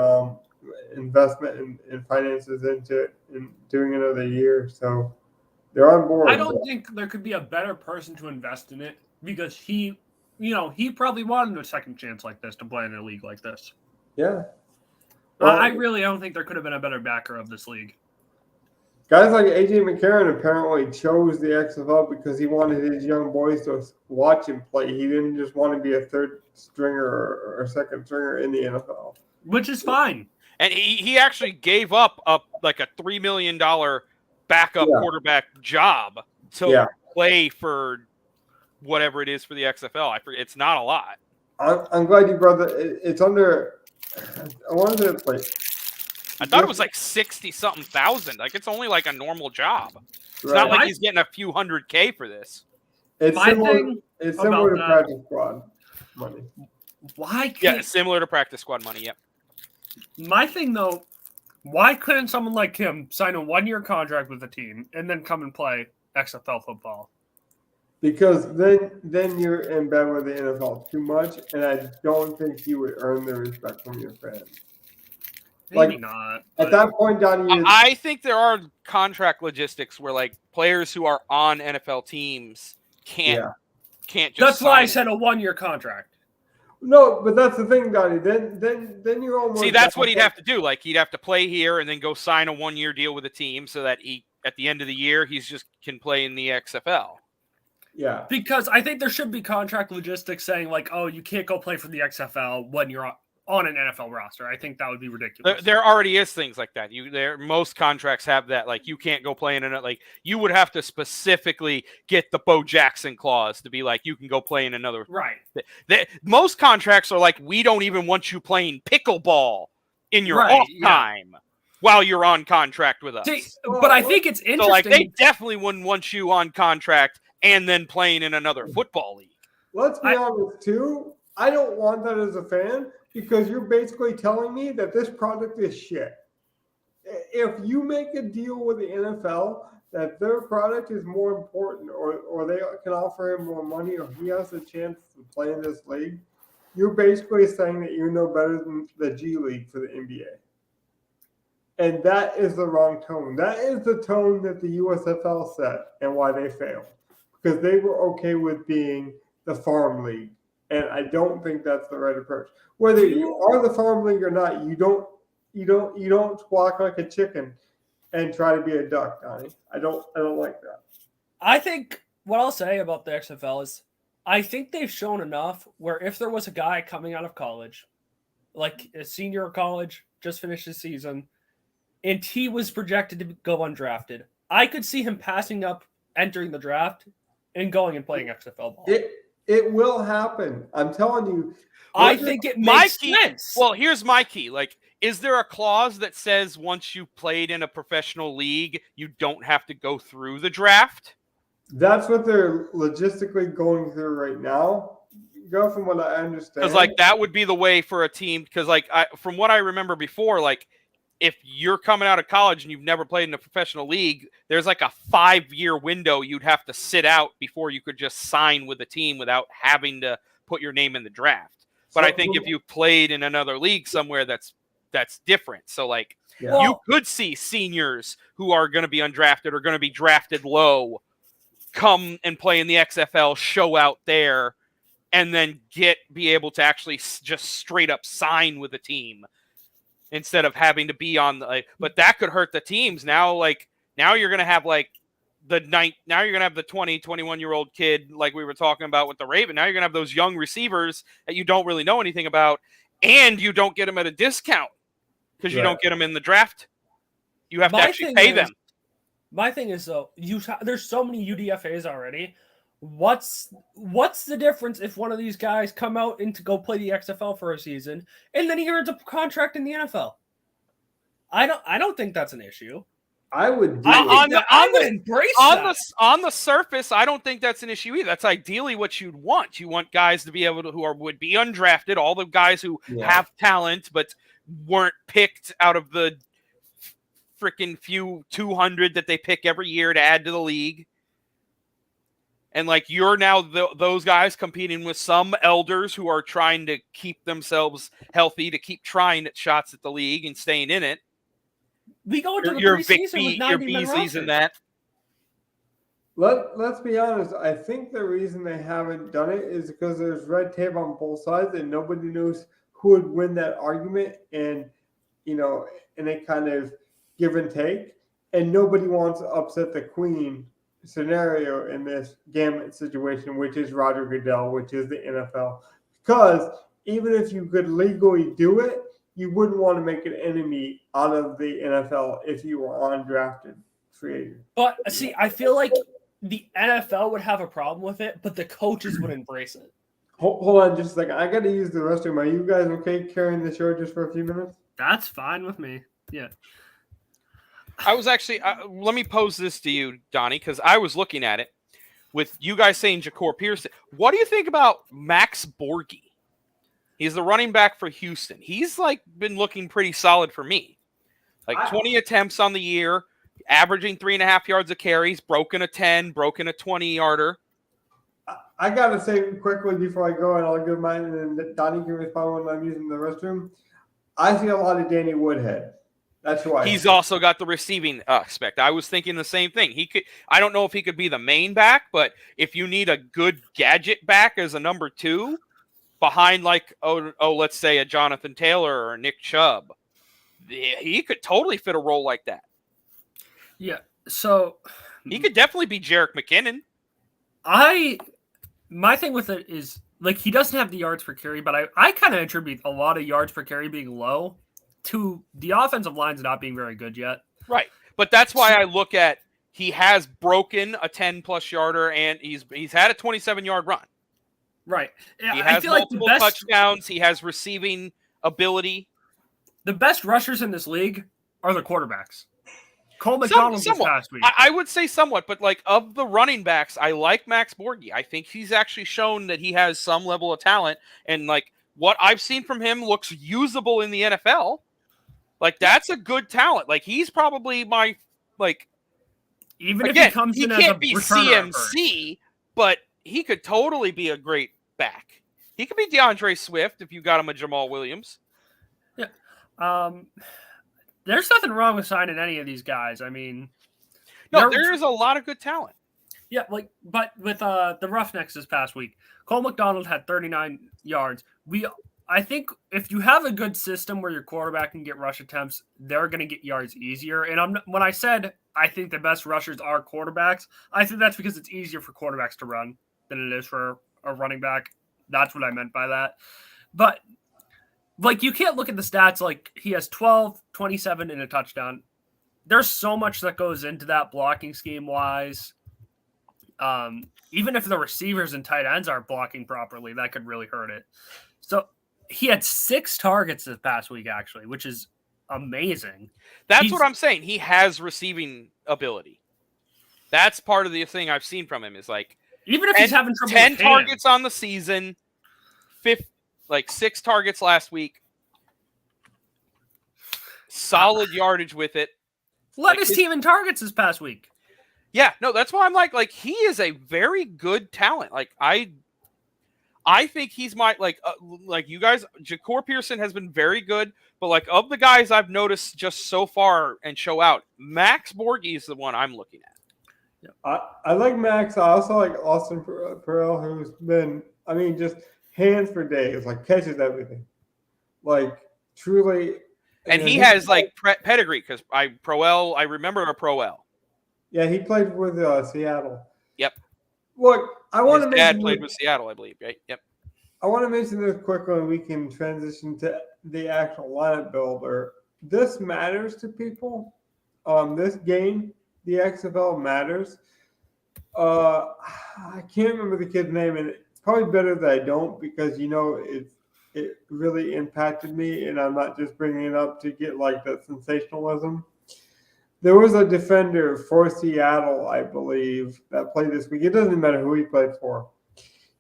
investment and finances into it and doing another year. So they're on board. I don't think there could be a better person to invest in it because he probably wanted a second chance like this to play in a league like this. Yeah. Well, I really don't think there could have been a better backer of this league. Guys like AJ McCarron apparently chose the XFL because he wanted his young boys to watch him play. He didn't just want to be a third stringer or second stringer in the NFL. Which is fine. And he actually gave up a $3 million backup quarterback job to play for whatever it is for the XFL. I forget. It's not a lot. I'm glad you brought that. It's under. I wanted to play. I thought it was like 60-something thousand. Like, it's only like a normal job. It's not like he's getting a few $100K for this. It's similar to practice squad money. Why? Similar to practice squad money. Yep. My thing though, why couldn't someone like him sign a 1-year contract with the team and then come and play XFL football? Because then you're in bed with the NFL too much, and I don't think you would earn the respect from your fans. Maybe not. At that point, Donnie, I think there are contract logistics where like players who are on NFL teams can't just. That's why I said a 1-year contract. No, but that's the thing, Donnie. Then you're almost. See, that's what he'd have to do. Like, he'd have to play here and then go sign a 1-year deal with a team so that he, at the end of the year, he's just can play in the XFL. Yeah. Because I think there should be contract logistics saying like, oh, you can't go play for the XFL when you're on an NFL roster. I think that would be ridiculous. There already is things like that. Most contracts have that. Like, you can't go play in another. Like, you would have to specifically get the Bo Jackson clause to be like, you can go play in another. Right. Most contracts are like, we don't even want you playing pickleball in your off time while you're on contract with us. See, but I think it's interesting. So, like, they definitely wouldn't want you on contract and then playing in another football league. Let's be honest, too. I don't want that as a fan, because you're basically telling me that this product is shit. If you make a deal with the NFL that their product is more important, or they can offer him more money, or he has a chance to play in this league, you're basically saying that you know better than the G League for the NBA. And that is the wrong tone. That is the tone that the USFL set, and why they failed. Because they were okay with being the farm league. And I don't think that's the right approach. Whether you are the farm league or not, you don't squawk like a chicken and try to be a duck, Donnie. I don't like that. I think what I'll say about the XFL is I think they've shown enough where if there was a guy coming out of college, like a senior in college, just finished his season, and he was projected to go undrafted, I could see him passing up entering the draft and going and playing XFL ball. It will happen. I'm telling you. I think it makes sense. Well, here's my key. Like, is there a clause that says once you played in a professional league, you don't have to go through the draft? That's what they're logistically going through right now. Go from what I understand. Because, like, that would be the way for a team. Because, like, from what I remember before, like, if you're coming out of college and you've never played in a professional league, there's like a 5-year window you'd have to sit out before you could just sign with a team without having to put your name in the draft. But I think if you played in another league somewhere, that's different. So, like, you could see seniors who are going to be undrafted or going to be drafted low come and play in the XFL, show out there, and then be able to actually just straight up sign with a team instead of having to be on the. But that could hurt the teams now. Like, now you're going to have like now you're going to have the 20, 21-year-old kid like we were talking about with the Raven. Now you're going to have those young receivers that you don't really know anything about, and you don't get them at a discount because you don't get them in the draft. You have to actually pay them. My thing is, though, there's so many UDFAs already. What's the difference if one of these guys come out and to go play the XFL for a season and then he earns a contract in the NFL? I don't think that's an issue. I would embrace that. On the surface, I don't think that's an issue either. That's ideally what you'd want. You want guys to be able to would be undrafted, all the guys who have talent but weren't picked out of the freaking few 200 that they pick every year to add to the league. And like you're now those guys competing with some elders who are trying to keep themselves healthy to keep trying at shots at the league and staying in it. We go into the preseason with 90 men Beasleys in that. Let's be honest. I think the reason they haven't done it is because there's red tape on both sides, and nobody knows who would win that argument. And in a kind of give and take, and nobody wants to upset the queen scenario in this gamut situation, which is Roger Goodell, which is the NFL. Because even if you could legally do it, you wouldn't want to make an enemy out of the NFL if you were undrafted free agent. But see, I feel like the NFL would have a problem with it, but the coaches would embrace it. Hold on just a second. I got to use the restroom. Are you guys okay carrying the show just for a few minutes? That's fine with me. Yeah. I was actually, let me pose this to you, Donnie, because I was looking at it with you guys saying Ja'Cour Pearson. What do you think about Max Borghi? He's the running back for Houston. He's like been looking pretty solid for me. Like 20 attempts on the year, averaging 3.5 yards a carry. He's broken a 10, broken a 20-yarder. I got to say quickly before I go, and I'll give mine, and then Donnie can respond when I'm using the restroom. I see a lot of Danny Woodhead. That's why he's also got the receiving aspect. I was thinking the same thing. He could. I don't know if he could be the main back, but if you need a good gadget back as a number 2 behind, like let's say a Jonathan Taylor or Nick Chubb, he could totally fit a role like that. Yeah. So he could definitely be Jerick McKinnon. My thing with it is like he doesn't have the yards per carry, but I kind of attribute a lot of yards per carry being low to the offensive lines not being very good yet. Right. But that's why I look at he has broken a 10-plus yarder, and he's had a 27-yard run. Right. He has multiple touchdowns. He has receiving ability. The best rushers in this league are the quarterbacks. Cole McDonald this past week. I would say somewhat, but like of the running backs, I like Max Borghi. I think he's actually shown that he has some level of talent, and like what I've seen from him looks usable in the NFL. Like that's a good talent. Like he's probably my like. Even again, if he comes in can't as a be CMC, but he could totally be a great back. He could be DeAndre Swift if you got him a Jamal Williams. Yeah. There's nothing wrong with signing any of these guys. I mean, there's a lot of good talent. Yeah, but with the Roughnecks this past week, Cole McDonald had 39 yards. I think if you have a good system where your quarterback can get rush attempts, they're going to get yards easier. And when I said I think the best rushers are quarterbacks, I think that's because it's easier for quarterbacks to run than it is for a running back. That's what I meant by that. But like you can't look at the stats like he has 12, 27 and a touchdown. There's so much that goes into that blocking scheme wise. Even if the receivers and tight ends aren't blocking properly, that could really hurt it. So he had 6 targets this past week, actually, which is amazing. That's what I'm saying. He has receiving ability. That's part of the thing I've seen from him is like, even if he's having trouble 10 with targets on the season, 6 targets last week, solid yardage with it. Led his team in targets this past week. Yeah, no, that's why I'm like he is a very good talent. Like I think he's my like you guys. Ja'Cour Pearson has been very good, but like of the guys I've noticed just so far and show out, Max Borghi is the one I'm looking at. I like Max. I also like Austin Pearl, who's been, I mean, just hands for days, like catches everything, like truly. And he has like pedigree because I remember a Proel. Yeah, he played with Seattle. Yep. Look, I want to mention. His dad played with Seattle, I believe, right? Yep. I want to mention this quickly, and we can transition to the actual lineup builder. This matters to people. This game, the XFL matters. I can't remember the kid's name, and it's probably better that I don't because it really impacted me, and I'm not just bringing it up to get like that sensationalism. There was a defender for Seattle, I believe, that played this week. It doesn't matter who he played for.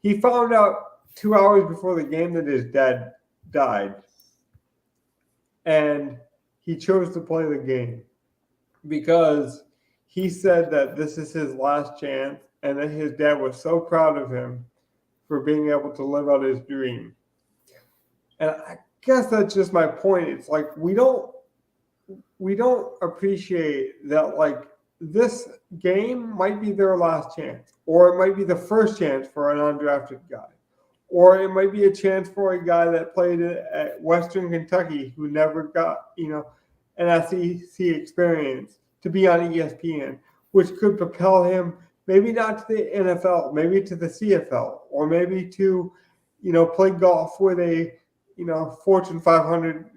He found out 2 hours before the game that his dad died, and he chose to play the game because he said that this is his last chance and that his dad was so proud of him for being able to live out his dream. And I guess that's just my point. It's like we don't appreciate that, like, this game might be their last chance, or it might be the first chance for an undrafted guy, or it might be a chance for a guy that played at Western Kentucky who never got, an SEC experience to be on ESPN, which could propel him maybe not to the NFL, maybe to the CFL, or maybe to, play golf with a Fortune 500,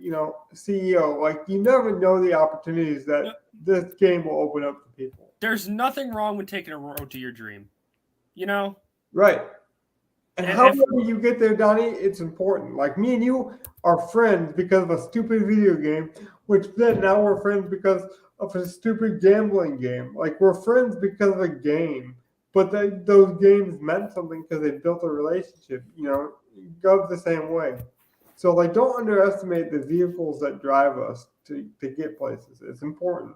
CEO. Like, you never know the opportunities that this game will open up to people. There's nothing wrong with taking a road to your dream, Right. And however you get there, Donnie, it's important. Like, me and you are friends because of a stupid video game, which then now we're friends because of a stupid gambling game. Like, we're friends because of a game, but those games meant something because they built a relationship. It goes the same way. So, like, don't underestimate the vehicles that drive us to get places. It's important.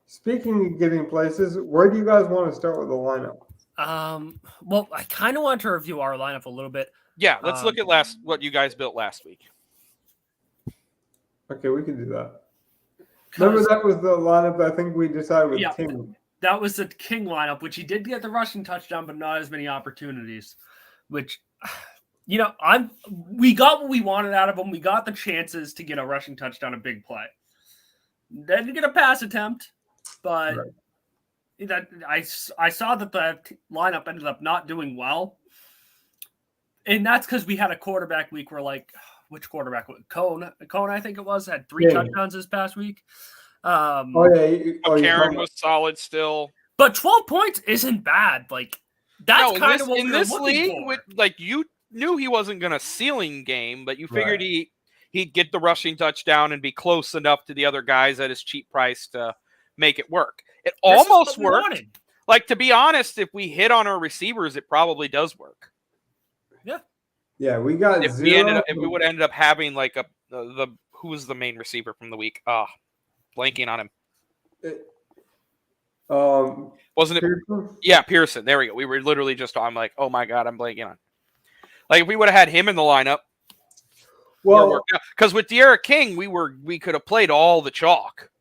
Speaking of getting places, where do you guys want to start with the lineup? Well, I kind of want to review our lineup a little bit. Yeah, let's look at what you guys built last week. Okay, we can do that. Remember, that was the lineup I think we decided with King. That was the King lineup, which he did get the rushing touchdown, but not as many opportunities, which... we got what we wanted out of him. We got the chances to get a rushing touchdown, a big play. Didn't get a pass attempt, but that I saw that the lineup ended up not doing well. And that's because we had a quarterback week where, like, which quarterback? Cone, I think it was, had 3 touchdowns this past week. Karen was solid still. But 12 points isn't bad. Like, that's kind of what in this league, you knew he wasn't going to ceiling game, but you figured he'd get the rushing touchdown and be close enough to the other guys at his cheap price to make it work. It almost worked. Like, to be honest, if we hit on our receivers, it probably does work. Yeah, we got if we would have ended up having like who was the main receiver from the week? Blanking on him. Wasn't it? Pearson? Yeah, Pearson. There we go. We were literally just. I'm like, oh my god, I'm blanking on. Like if we would have had him in the lineup. Well, because with De'Ara King, we could have played all the chalk.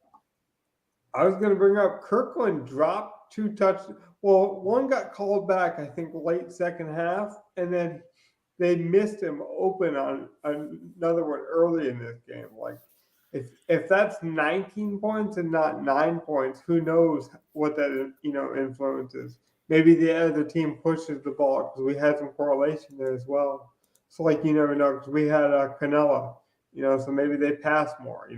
I was going to bring up Kirkland dropped 2 touchdowns. Well, one got called back, I think, late second half, and then they missed him open on another one early in this game. Like, if that's 19 points and not 9 points, who knows what that influences? Maybe the other team pushes the ball because we had some correlation there as well. So like you never know because we had Canella, so maybe they pass more,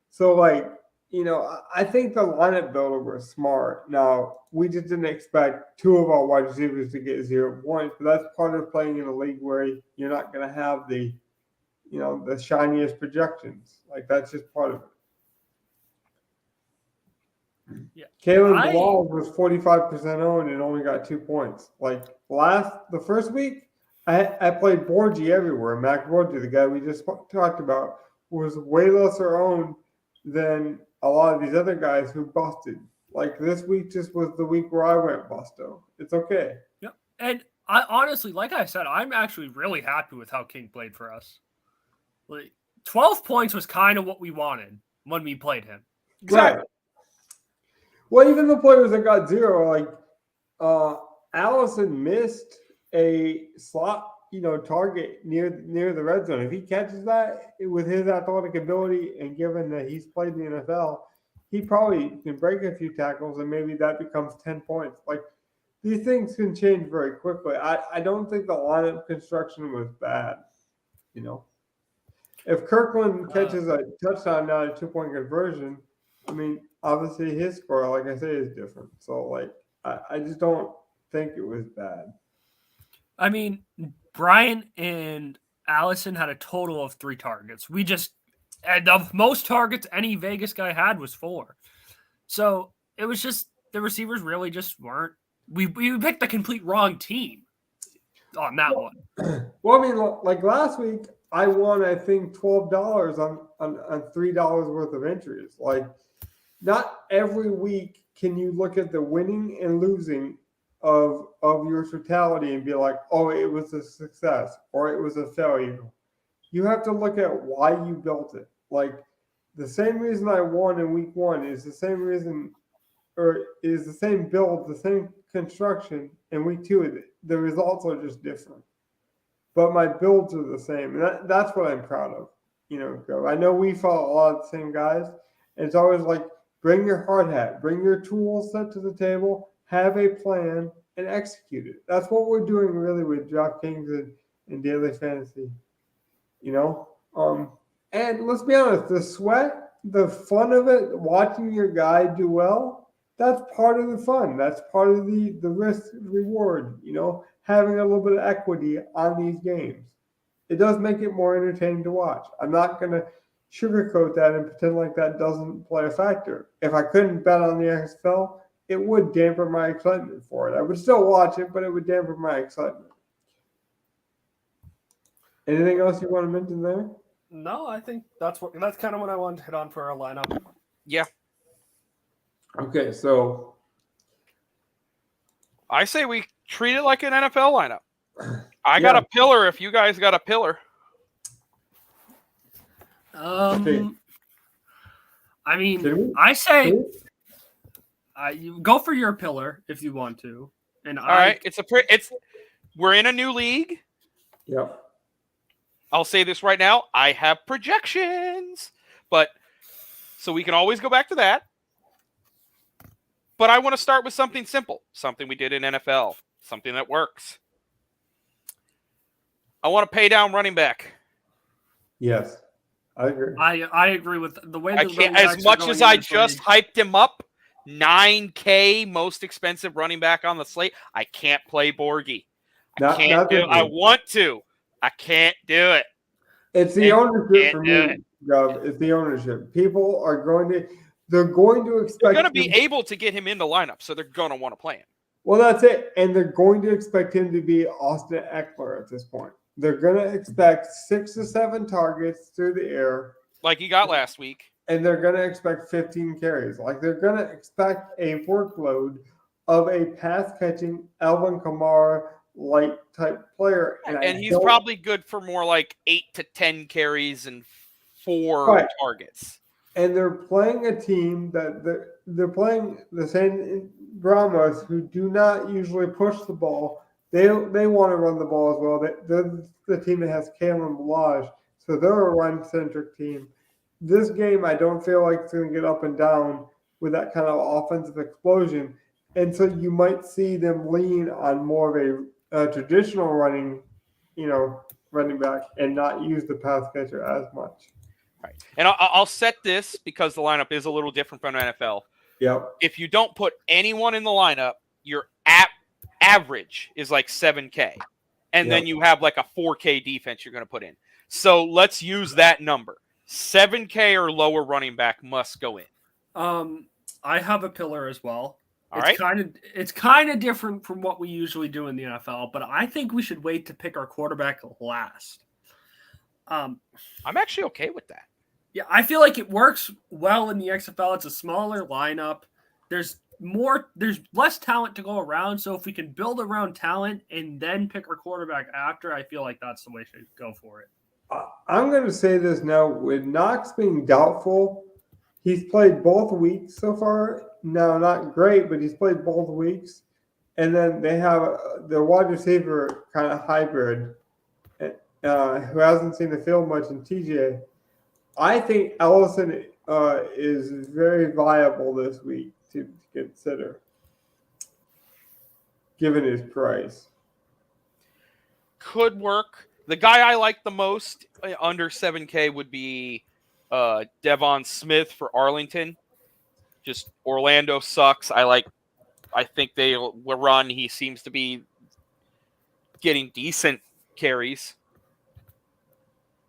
So like. I think the lineup builder was smart. Now, we just didn't expect 2 of our wide receivers to get 0 points, but that's part of playing in a league where you're not going to have the shiniest projections. Like, that's just part of it. Yeah. Kalen Ball was 45% owned and only got 2 points. Like, the first week, I played Borgie everywhere. Mac Borgie, the guy we just talked about, was way lesser owned than a lot of these other guys who busted. Like this week just was the week where I went busto. It's okay. Yeah. And I honestly, like I said, I'm actually really happy with how King played for us. Like 12 points was kind of what we wanted when we played him. Exactly. Right. Well, even the players that got 0, like Allison missed a slot target near the red zone. If he catches that with his athletic ability and given that he's played in the NFL, he probably can break a few tackles and maybe that becomes 10 points. Like these things can change very quickly. I don't think the lineup construction was bad. If Kirkland catches a touchdown now, a 2-point conversion, I mean, obviously his score, like I say, is different. So like I just don't think it was bad. I mean, Brian and Allison had a total of 3 targets. And the most targets any Vegas guy had was 4. So it was just the receivers really just weren't. We picked the complete wrong team on that one. Well, I mean, like last week, I won, I think, $12 on $3 worth of entries. Like, not every week can you look at the winning and losing of your totality and be like, oh, it was a success or it was a failure. You have to look at why you built it. Like the same reason I won in week 1 is the same reason, or is the same build, the same construction in week 2. The results are just different, but my builds are the same. And that's what I'm proud of. I know we follow a lot of the same guys. And it's always like, bring your hard hat, bring your tool set to the table, have a plan, and execute it. That's what we're doing really with DraftKings and Daily Fantasy. And let's be honest, the sweat, the fun of it, watching your guy do well, that's part of the fun. That's part of the risk reward, having a little bit of equity on these games. It does make it more entertaining to watch. I'm not going to sugarcoat that and pretend like that doesn't play a factor. If I couldn't bet on the XFL, it would dampen my excitement for it. I would still watch it, but it would dampen my excitement. Anything else you want to mention there? No, I think that's kind of what I wanted to hit on for our lineup. Yeah. Okay, so I say we treat it like an NFL lineup. I got a pillar if you guys got a pillar. I mean, I say you go for your pillar if you want to. And all right, we're in a new league. Yep. I'll say this right now. I have projections, so we can always go back to that. But I want to start with something simple, something we did in NFL, something that works. I want to pay down running back. Yes, I agree. I agree with the way I the can't, running as backs are much going as in I this just league. hyped him up, $9K most expensive running back on the slate. I can't play Borgie. I want to. I can't do it. It's the ownership for me, it. Gov. It's the ownership. People are they're going to expect. They're going to be able to get him into lineup, so they're going to want to play him. Well, that's it. And they're going to expect him to be Austin Eckler at this point. They're going to expect 6 to 7 targets through the air. Like he got last week. And they're going to expect 15 carries. Like they're going to expect a workload of a pass-catching Alvin Kamara-like type player. And he's probably good for more like 8 to 10 carries and 4 targets. And they're playing a team that they're playing the San Brahmas, who do not usually push the ball. They want to run the ball as well. They're the team that has Kalen Balaj, so they're a run-centric team. This game, I don't feel like it's going to get up and down with that kind of offensive explosion. And so you might see them lean on more of a traditional running back and not use the pass catcher as much. Right. And I'll set this because the lineup is a little different from NFL. Yep. If you don't put anyone in the lineup, your average is like 7K. And then you have like a 4K defense you're going to put in. So let's use that number. 7K or lower running back must go in. I have a pillar as well. It's kind of different from what we usually do in the NFL, but I think we should wait to pick our quarterback last. I'm actually okay with that. Yeah, I feel like it works well in the XFL. It's a smaller lineup. There's less talent to go around. So if we can build around talent and then pick our quarterback after, I feel like that's the way to go for it. I'm going to say this now. With Knox being doubtful, he's played both weeks so far. No, not great, but he's played both weeks. And then they have the wide receiver kind of hybrid who hasn't seen the field much in TJ. I think Ellison is very viable this week to consider, given his price. Could work. The guy I like the most under 7K would be Devon Smith for Arlington. Just Orlando sucks. I think they will run. He seems to be getting decent carries.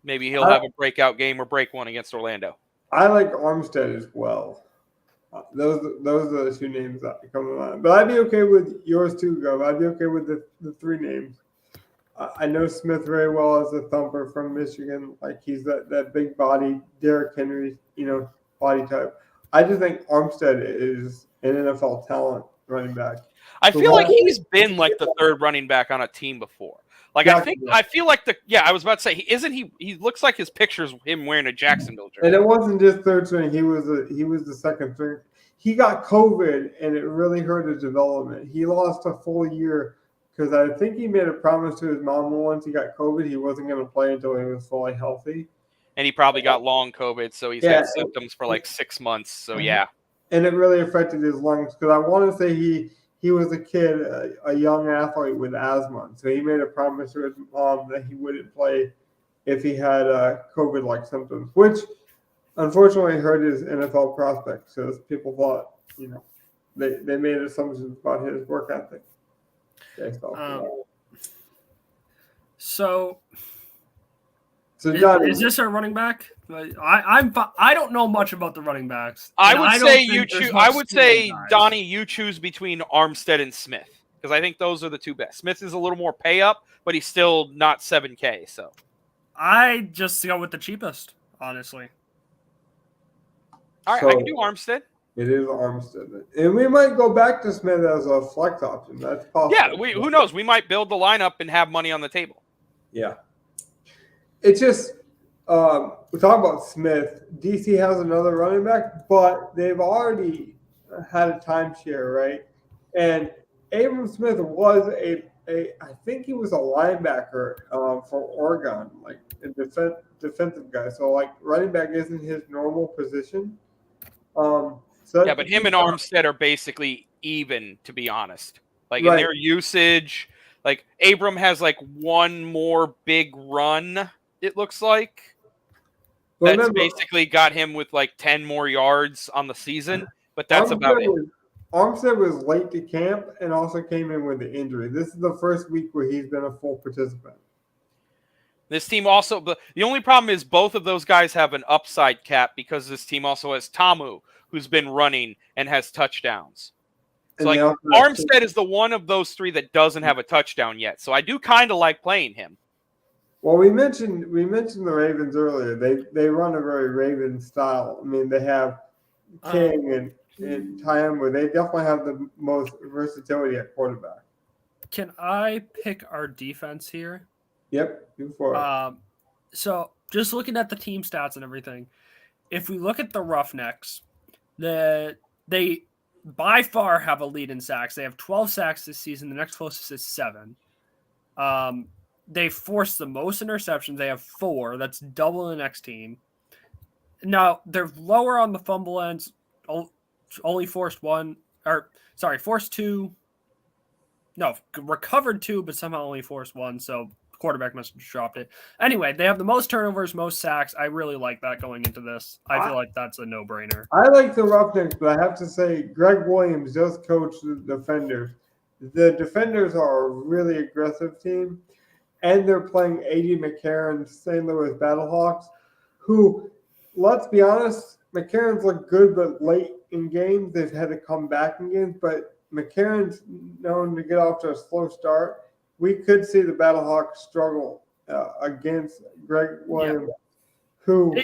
Maybe he'll have a breakout game or break one against Orlando. I like Armstead as well. Those are the two names that come to mind. But I'd be okay with yours too, Gov. I'd be okay with the 3 names. I know Smith very well as a thumper from Michigan. Like he's that big body, Derrick Henry, body type. I just think Armstead is an NFL talent running back. I feel like he's been like the third running back on a team before. Like I feel like I was about to say, he looks like his picture's him wearing a Jacksonville jersey. And it wasn't just third string, he was the second string. He got COVID and it really hurt his development. He lost a full year because I think he made a promise to his mom once he got COVID he wasn't going to play until he was fully healthy. And he probably got long COVID, so he's had symptoms for like 6 months. So yeah. And it really affected his lungs because I want to say he was a kid, a young athlete with asthma. So he made a promise to his mom that he wouldn't play if he had COVID-like symptoms, which unfortunately hurt his NFL prospects. So people thought, they made assumptions about his work ethic. So Johnny, is this our running back? I don't know much about the running backs. I would say Donnie, you choose between Armstead and Smith because I think those are the two best. Smith is a little more pay up, but he's still not 7K. So I just go with the cheapest, honestly. All right, I can do Armstead. It is Armstead, and we might go back to Smith as a flex option. That's possible. Yeah, who knows? We might build the lineup and have money on the table. Yeah. It's just we're talking about Smith. DC has another running back, but they've already had a timeshare, right? And Abram Smith was I think he was a linebacker for Oregon, like a defensive guy. So like running back isn't his normal position. So Yeah, but him and Armstead are basically even, to be honest. Like in Right. their usage, like Abram has like one more big run, it looks like. That's remember, basically got him with like 10 more yards on the season, but that's about it. Armstead was late to camp and also came in with the injury. This is the first week where he's been a full participant. This team also, but the only problem is both of those guys have an upside cap because this team also has Tamu, who's been running and has touchdowns. So like Armstead is the one of those three that doesn't have a touchdown yet. So I do kind of like playing him. Well, we mentioned the Ravens earlier. They run a very Raven style. I mean, they have King and Tyon, where they definitely have the most versatility at quarterback. Can I pick our defense here? Yep, do for it. So just looking at the team stats and everything, if we look at the Roughnecks, they by far have a lead in sacks. They have 12 sacks this season. The next closest is 7. They forced the most interceptions. They have 4. That's double the next team. Now, they're lower on the fumble ends. Only forced 2. No, recovered 2, but somehow only forced 1. So quarterback must have dropped it. Anyway, they have the most turnovers, most sacks. I really like that going into this. I feel like that's a no-brainer. I like the Roughnecks, but I have to say Greg Williams does coach the defenders. The defenders are a really aggressive team, and they're playing A.J. McCarron's St. Louis Battlehawks, who, let's be honest, McCarron's look good, but late in games, they've had to come back in games, but McCarron's known to get off to a slow start. We could see the Battlehawks struggle against Greg Williams, who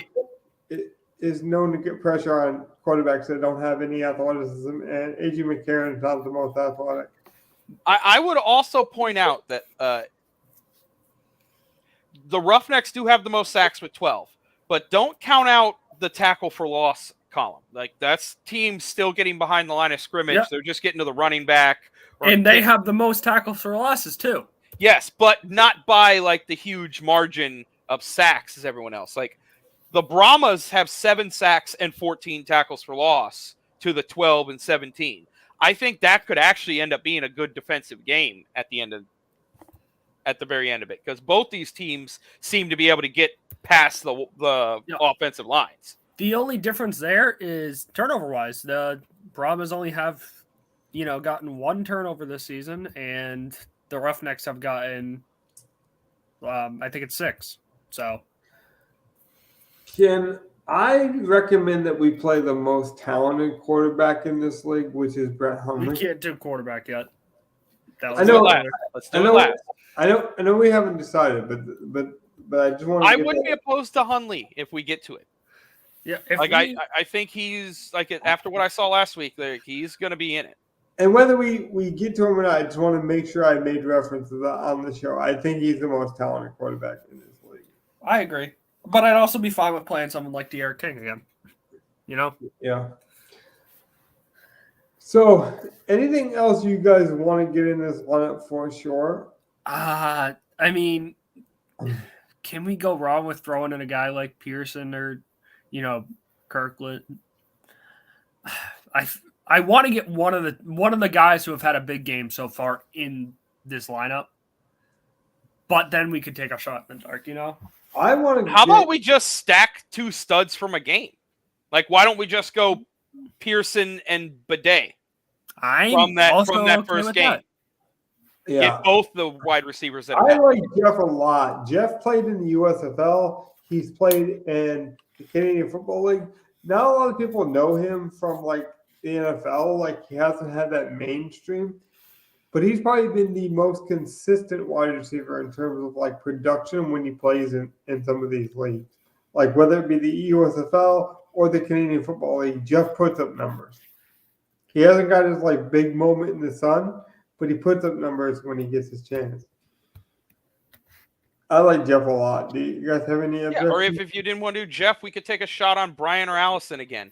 is known to get pressure on quarterbacks that don't have any athleticism, and A.J. McCarron is not the most athletic. I would also point out that the Roughnecks do have the most sacks with 12, but don't count out the tackle for loss column. Like that's teams still getting behind the line of scrimmage. Yep. They're just getting to the running back. And they have the most tackles for losses too. Yes, but not by like the huge margin of sacks as everyone else. Like the Brahmas have 7 sacks and 14 tackles for loss to the 12 and 17. I think that could actually end up being a good defensive game at the very end of it, because both these teams seem to be able to get past the offensive lines. The only difference there is turnover-wise. The Brahmas only have, gotten 1 turnover this season, and the Roughnecks have gotten, I think it's 6. So, Can I recommend that we play the most talented quarterback in this league, which is Brett Hundley? We can't do quarterback yet. Let's do it last. I know we haven't decided, but I just want to. I wouldn't be opposed to Hundley if we get to it. Yeah, I think he's like, after what I saw last week, he's going to be in it. And whether we get to him or not, I just want to make sure I made reference to that on the show. I think he's the most talented quarterback in this league. I agree, but I'd also be fine with playing someone like De'Aaron King again. Yeah. So, anything else you guys want to get in this lineup for sure? I mean, can we go wrong with throwing in a guy like Pearson or, Kirkland? I want to get one of the guys who have had a big game so far in this lineup, but then we could take a shot in the dark. I want to. How about we just stack 2 studs from a game? Like, why don't we just go Pearson and Bidet from that first game? That. Yeah. Get both the wide receivers that I like Jeff a lot. Jeff played in the USFL. He's played in the Canadian Football League. Not a lot of people know him from like the NFL. Like he hasn't had that mainstream, but he's probably been the most consistent wide receiver in terms of like production when he plays in some of these leagues. Like whether it be the USFL or the Canadian Football League, Jeff puts up numbers. He hasn't got his like big moment in the sun, but he puts up numbers when he gets his chance. I like Jeff a lot. Do you guys have any objections? Or if you didn't want to do Jeff, we could take a shot on Brian or Allison again.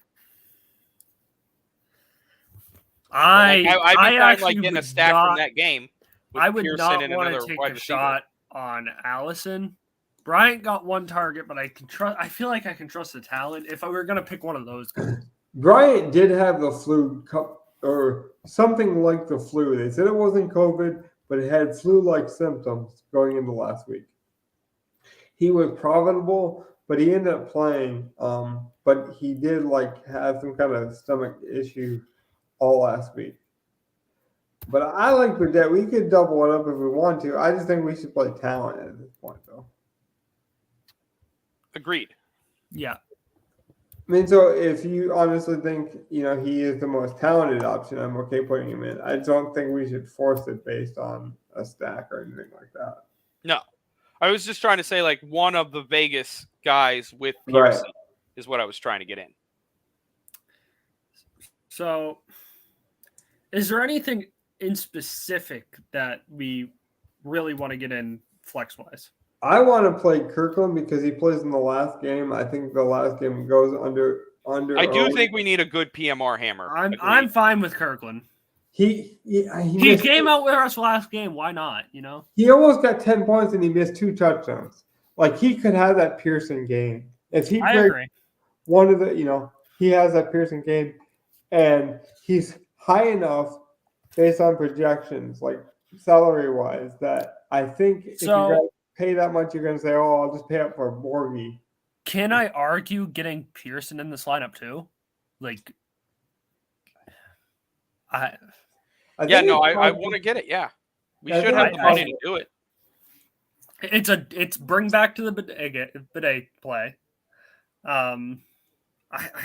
I'd be fine getting a stack from that game. I would Pearson not want to take a shot on Allison. Bryant got 1 target, but I feel like I can trust the talent if I were going to pick one of those guys. Bryant did have the flu or something like the flu. They said it wasn't COVID, but it had flu-like symptoms going into last week. He was profitable, but he ended up playing. But he did have some kind of stomach issue all last week. But I like Burdett. We could double it up if we want to. I just think we should play talent at this point, though. Agreed. Yeah. I mean, so if you honestly think, he is the most talented option, I'm okay putting him in. I don't think we should force it based on a stack or anything like that. No. I was just trying to say, one of the Vegas guys with Pearson is what I was trying to get in. So, is there anything in specific that we really want to get in flex-wise? I want to play Kirkland because he plays in the last game. I think the last game goes under. I do think we need a good PMR hammer. I'm fine with Kirkland. He came out with us last game. Why not? He almost got 10 points and he missed 2 touchdowns. He could have that Pearson game if he breaks one of the. He has that Pearson game, and he's high enough based on projections, salary wise, that I think if you guys pay that much, you're going to say, "Oh, I'll just pay up for Borgie." Can I argue getting Pearson in this lineup too? I want to get it. Yeah, we should have the money to do it. It's bring back to the bidet play. I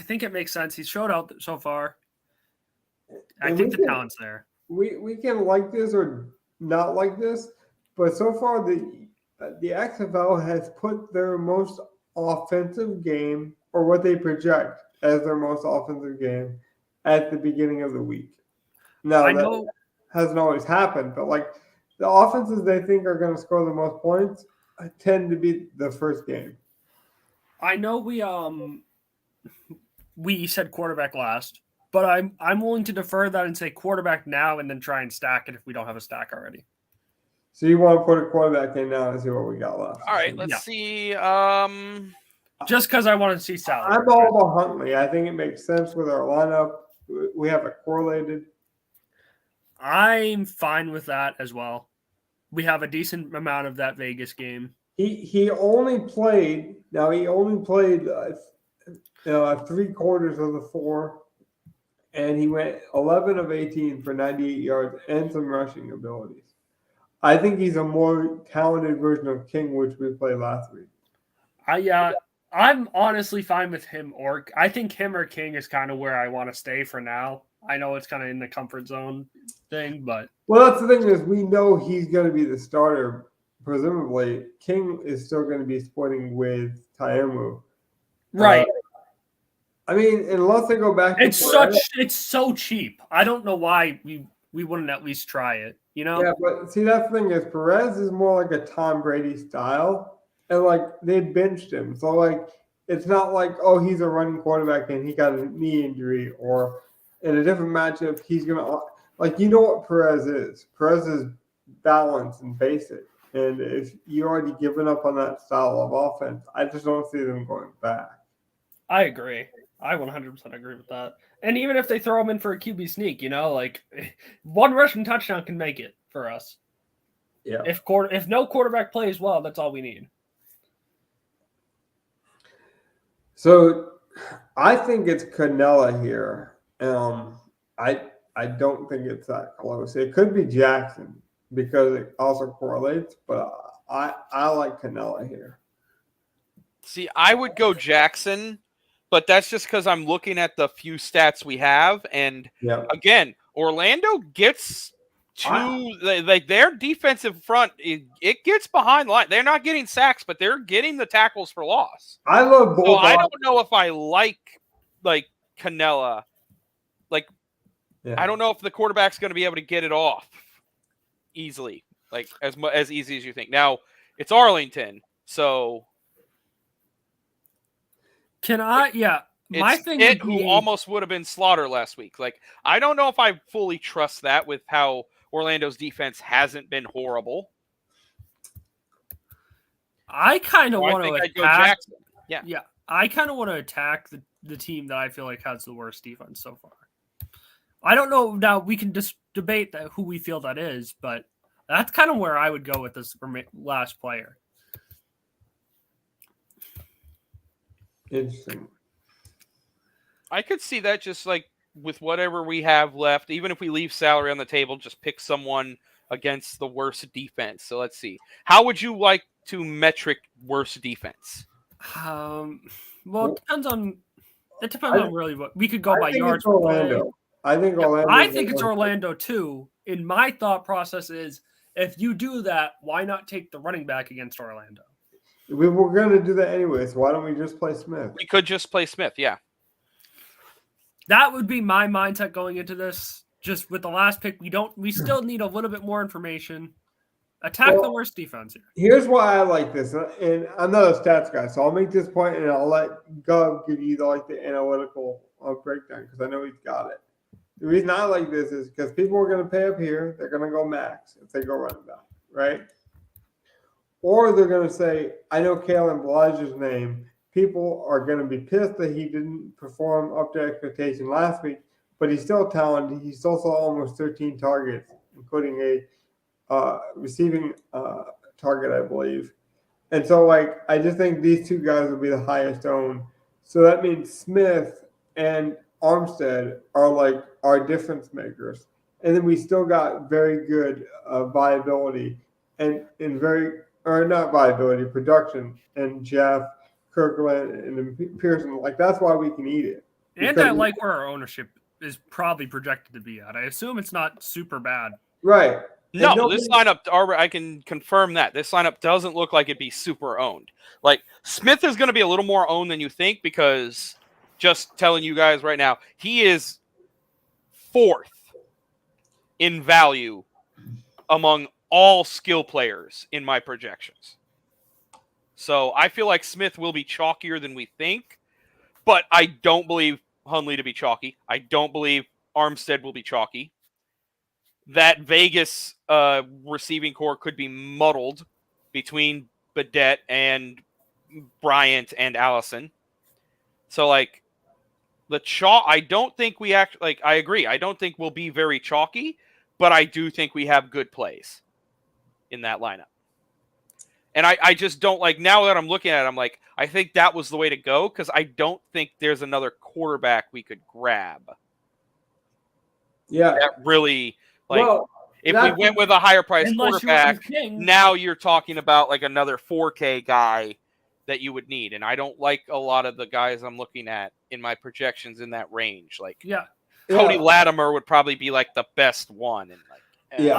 think it makes sense. He's showed out so far. I think the talent's there. We can like this or not like this, but so far the XFL has put their most offensive game, or what they project as their most offensive game, at the beginning of the week. Now, that hasn't always happened, but the offenses they think are going to score the most points tend to be the first game. I know we said quarterback last, but I'm willing to defer that and say quarterback now and then try and stack it if we don't have a stack already. So you want to put a quarterback in now and see what we got left. All right, let's see. Just because I want to see salary. I'm all about Huntley. I think it makes sense with our lineup. We have it correlated. I'm fine with that as well. We have a decent amount of that Vegas game. He only played 3/4 of the 4, and he went 11 of 18 for 98 yards and some rushing abilities. I think he's a more talented version of King, which we played last week. I'm honestly fine with him. I think him or King is kind of where I want to stay for now. I know it's kind of in the comfort zone thing, but that's the thing is we know he's going to be the starter. Presumably, King is still going to be splitting with Taemu. Right. I mean, unless they go back to it's so cheap. I don't know why we wouldn't at least try it, Yeah, but see, that's the thing is Perez is more like a Tom Brady style, and they benched him. So it's not he's a running quarterback and he got a knee injury, or in a different matchup he's gonna what Perez is. Perez is balanced and basic. And if you already given up on that style of offense, I just don't see them going back. I agree. I 100% agree with that. And even if they throw him in for a QB sneak, one rushing touchdown can make it for us. Yeah. If no quarterback plays well, that's all we need. So I think it's Canella here. I don't think it's that close. It could be Jackson because it also correlates, but I like Canella here. See, I would go Jackson, but that's just because I'm looking at the few stats we have. And again, Orlando gets their defensive front, it gets behind line. They're not getting sacks, but they're getting the tackles for loss. I love both. So I don't know if I like Canella. I don't know if the quarterback's going to be able to get it off easily, as easy as you think. Now, it's Arlington, so my thing would be who almost would have been Slaughter last week. I don't know if I fully trust that with how Orlando's defense hasn't been horrible. I kind of want to go Jackson. Yeah. I kind of want to attack the team that I feel like has the worst defense so far. I don't know. Now we can just debate that who we feel that is, but that's kind of where I would go with this last player. Interesting. I could see that just like with whatever we have left, even if we leave salary on the table, just pick someone against the worst defense. So let's see. How would you like to metric worst defense? Well, it depends on really what we could go by yards per play. I think Orlando. I think it's Orlando too. In my thought process is if you do that, why not take the running back against Orlando? We were going to do that anyway, so why don't we just play Smith? We could just play Smith, yeah. That would be my mindset going into this. Just with the last pick, we still need a little bit more information. Attack the worst defense here. Here's why I like this, and I'm not a stats guy, so I'll make this point and I'll let Gov give you the analytical breakdown because I know he's got it. The reason I like this is because people are going to pay up here. They're going to go max if they go running back, right? Or they're going to say, I know Kalen Balage's name. People are going to be pissed that he didn't perform up to expectation last week, but he's still talented. He still saw almost 13 targets, including a receiving target, I believe. And so, I just think these two guys will be the highest owned. So that means Smith and Armstead are our difference makers. And then we still got very good viability and not viability, production, and Jeff, Kirkland, and Pearson. That's why we can eat it. And I like where our ownership is probably projected to be at. I assume it's not super bad. Right. No, this lineup, I can confirm that. This lineup doesn't look like it'd be super owned. Smith is going to be a little more owned than you think because, just telling you guys right now, he is 4th in value among all skill players in my projections. So I feel like Smith will be chalkier than we think, but I don't believe Hundley to be chalky. I don't believe Armstead will be chalky. That Vegas receiving core could be muddled between Badette and Bryant and Allison. So the chalk, I don't think we I agree. I don't think we'll be very chalky, but I do think we have good plays in that lineup. And I just don't now that I'm looking at it, I think that was the way to go because I don't think there's another quarterback we could grab. Yeah. That really, if we went with a higher price quarterback, now you're talking about another 4K guy that you would need. And I don't like a lot of the guys I'm looking at in my projections in that range. Cody Latimer would probably be the best one. And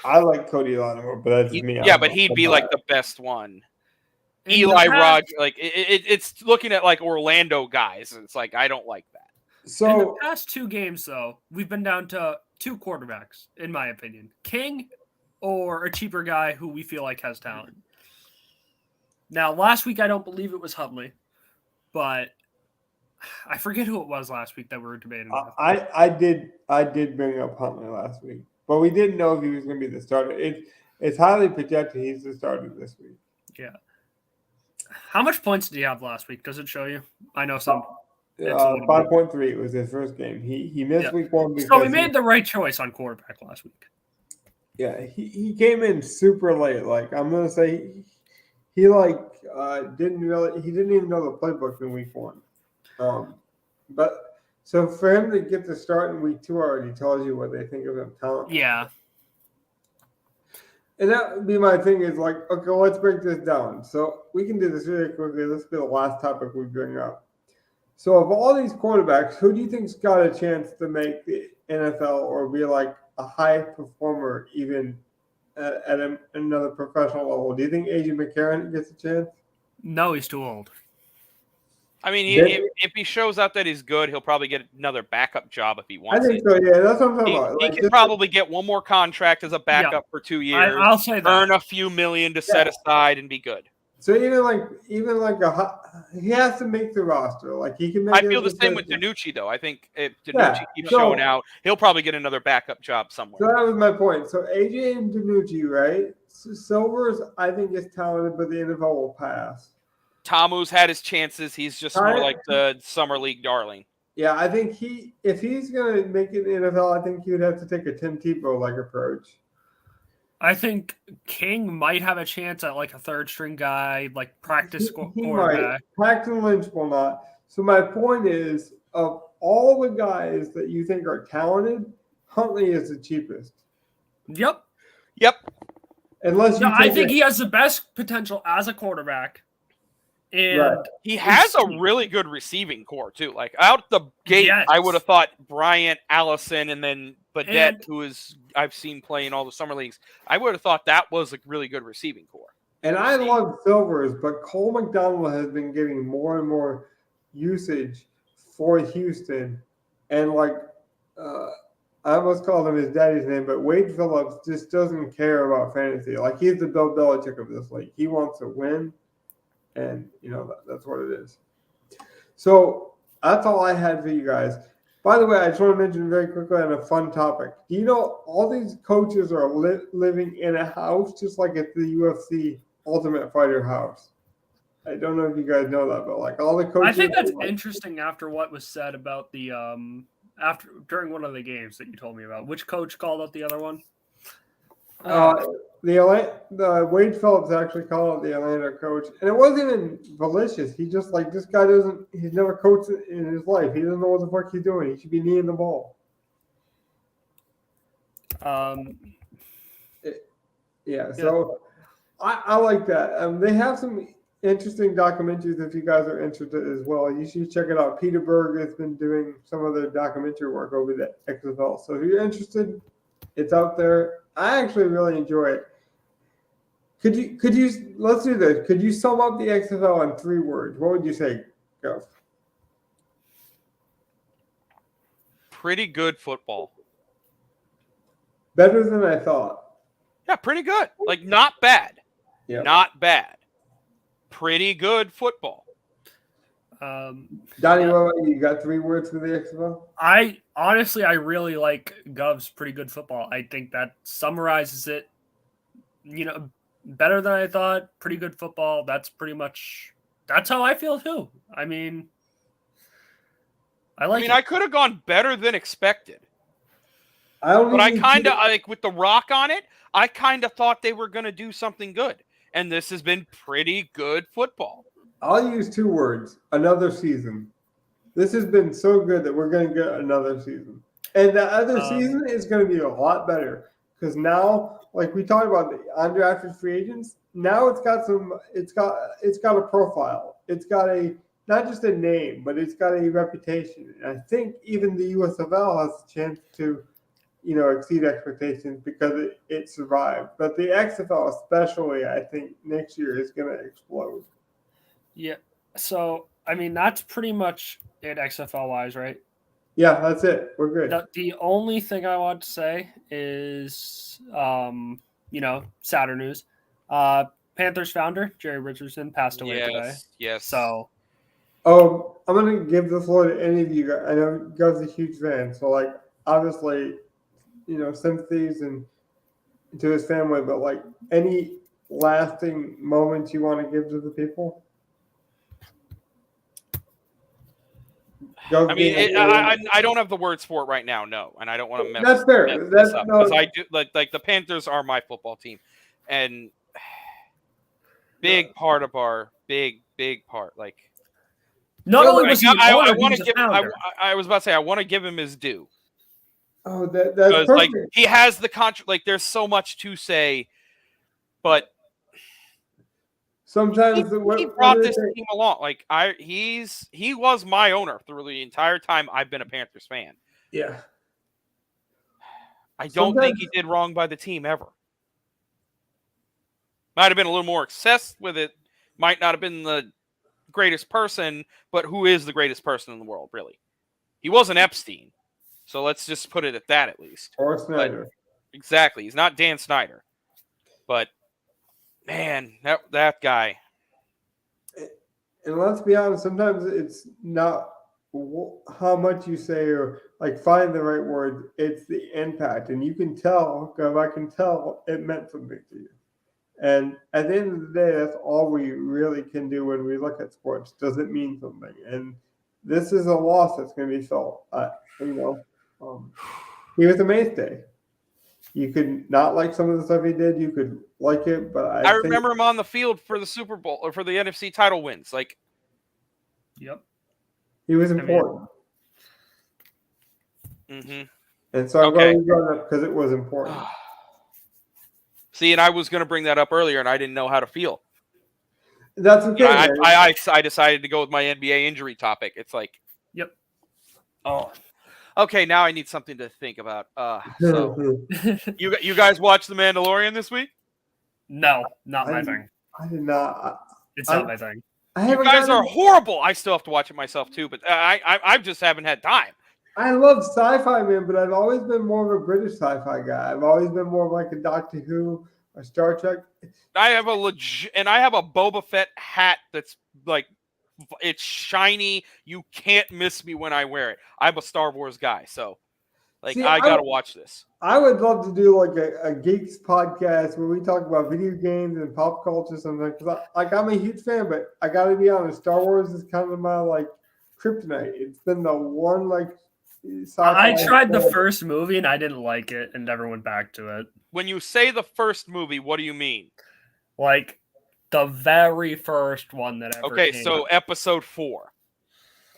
I like Cody Latimer, but that's just me. Yeah, but he'd be the best one. Eli Rogers, it's looking at Orlando guys. It's I don't like that. So in the past 2 games, though, we've been down to 2 quarterbacks, in my opinion. King or a cheaper guy who we feel has talent. Now, last week, I don't believe it was Hundley, but I forget who it was last week that we were debating. I did bring up Hundley last week, but we didn't know if he was going to be the starter. It's highly projected he's the starter this week. Yeah. How much points did he have last week? Does it show you? I know some. 5.3 was his first game. He missed week 1 because so we made the right choice on quarterback last week. Yeah, he came in super late. I'm gonna say he didn't even know the playbook in week 1. But so for him to get the start in week 2 already tells you what they think of him talent. Yeah. And that would be my thing is okay, let's break this down. So we can do this really quickly. This will be the last topic we bring up. So of all these quarterbacks, who do you think's got a chance to make the NFL or be a high performer even at another professional level? Do you think A.J. McCarron gets a chance? No, he's too old. I mean, if he shows up that he's good, he'll probably get another backup job if he wants. I think so. Yeah, that's what I'm talking about. He can probably get one more contract as a backup for 2 years. I'll say that. Earn a few million to set aside and be good. So he has to make the roster. He can. I feel the same with DiNucci though. I think if DiNucci keeps showing out, he'll probably get another backup job somewhere. So that was my point. So AJ and DiNucci, right? So Silvers, I think is talented, but the NFL will pass. Tamu's had his chances. He's just more like the summer league darling. Yeah, I think if he's going to make it in the NFL, I think he would have to take a Tim Tebow-like approach. I think King might have a chance at like a third string guy, like practice quarterback. Paxton Lynch will not. So my point is, of all the guys that you think are talented, Huntley is the cheapest. Yep. Unless I think he has the best potential as a quarterback. And he has a really good receiving core too. Like out the gate, I would have thought Bryant, Allison, and then Badette, who is I've seen play in all the summer leagues. I would have thought that was a really good receiving core. And I love Silvers, but Cole McDonald has been getting more and more usage for Houston, and like I almost called him his daddy's name, but Wade Phillips just doesn't care about fantasy. Like he's the Bill Belichick of this league. He wants to win. And, that's what it is. So that's all I had for you guys. By the way, I just want to mention very quickly on a fun topic. Do you know all these coaches are living in a house just like at the UFC Ultimate Fighter house? I don't know if you guys know that, but like all the coaches. I think that's interesting after what was said about the during one of the games that you told me about. Which coach called out the other one? The Wade Phillips actually called it the Atlanta coach, and it wasn't even malicious. He just like this guy he's never coached in his life. He doesn't know what the fuck he's doing. He should be kneeing the ball. So I like that. They have some interesting documentaries if you guys are interested as well. You should check it out. Peter Berg has been doing some of the documentary work over the XFL. So if you're interested, it's out there. I actually really enjoy it. Could you let's do this. Could you sum up the XFL in 3 words? What would you say? Go. Pretty good football. Better than I thought. Yeah, pretty good. Like not bad. Yeah. Not bad. Pretty good football. Donnie, what about you? You got 3 words for the XFL? I really like Gov's pretty good football. I think that summarizes it. Better than I thought. Pretty good football. That's how I feel too. I could have gone better than expected. But I kind of like with the Rock on it. I kind of thought they were going to do something good, and this has been pretty good football. I'll use 2 words. Another season. This has been so good that we're going to get another season. And the other season is going to be a lot better. Because now, like we talked about the undrafted free agents, now it's got a profile. It's got not just a name, but it's got a reputation. And I think even the USFL has a chance to, exceed expectations because it survived. But the XFL especially, I think next year is going to explode. Yeah. So, that's pretty much it XFL-wise, right? Yeah, that's it. We're good. The only thing I want to say is, sadder news. Panthers founder, Jerry Richardson, passed away today. Yes. So. I'm going to give the floor to any of you guys. I know Gov's a huge fan. So, obviously, sympathies and to his family. But, any lasting moments you want to give to the people? I don't have the words for it right now, no, and I don't want to mess. That's fair. That's up because I do like the Panthers are my football team, and big part of our big part. Like, not only was he, I want to give. I was about to say I want to give him his due. Oh, that's perfect. He has the there's so much to say, but. Sometimes he brought this team along. He was my owner through the entire time I've been a Panthers fan. Yeah. I don't think he did wrong by the team ever. Might have been a little more obsessed with it. Might not have been the greatest person, but who is the greatest person in the world, really? He wasn't Epstein. So let's just put it at that at least. Or Snyder. Exactly. He's not Dan Snyder. But man, that guy. And let's be honest, sometimes it's not how much you say or find the right word. It's the impact. And you can tell, I can tell it meant something to you. And at the end of the day, that's all we really can do when we look at sports. Does it mean something? And this is a loss that's going to be felt. He was a mainstay. You could not like some of the stuff he did. You could like it, but I remember him on the field for the Super Bowl or for the NFC title wins. Like, yep, he was important. Mm-hmm. And so I'm glad we brought it up because it was important. See, and I was going to bring that up earlier, and I didn't know how to feel. That's okay. I decided to go with my NBA injury topic. It's like, yep. Oh, okay. Now I need something to think about. So you guys watch The Mandalorian this week? No, not my thing. I did not. It's not my thing. You guys are horrible. I still have to watch it myself too, but I just haven't had time. I love sci-fi, man, but I've always been more of a British sci-fi guy. I've always been more of like a Doctor Who or Star Trek. I have a Boba Fett hat that's like, it's shiny. You can't miss me when I wear it. I'm a Star Wars guy, so like I gotta watch this. I would love to do like a geeks podcast where we talk about video games and pop culture something. Because I'm a huge fan, but I gotta be honest, Star Wars is kind of my like kryptonite. It's been the one like. I tried the first movie and I didn't like it and never went back to it. When you say the first movie, what do you mean? Like the very first one that ever came so out. episode 4.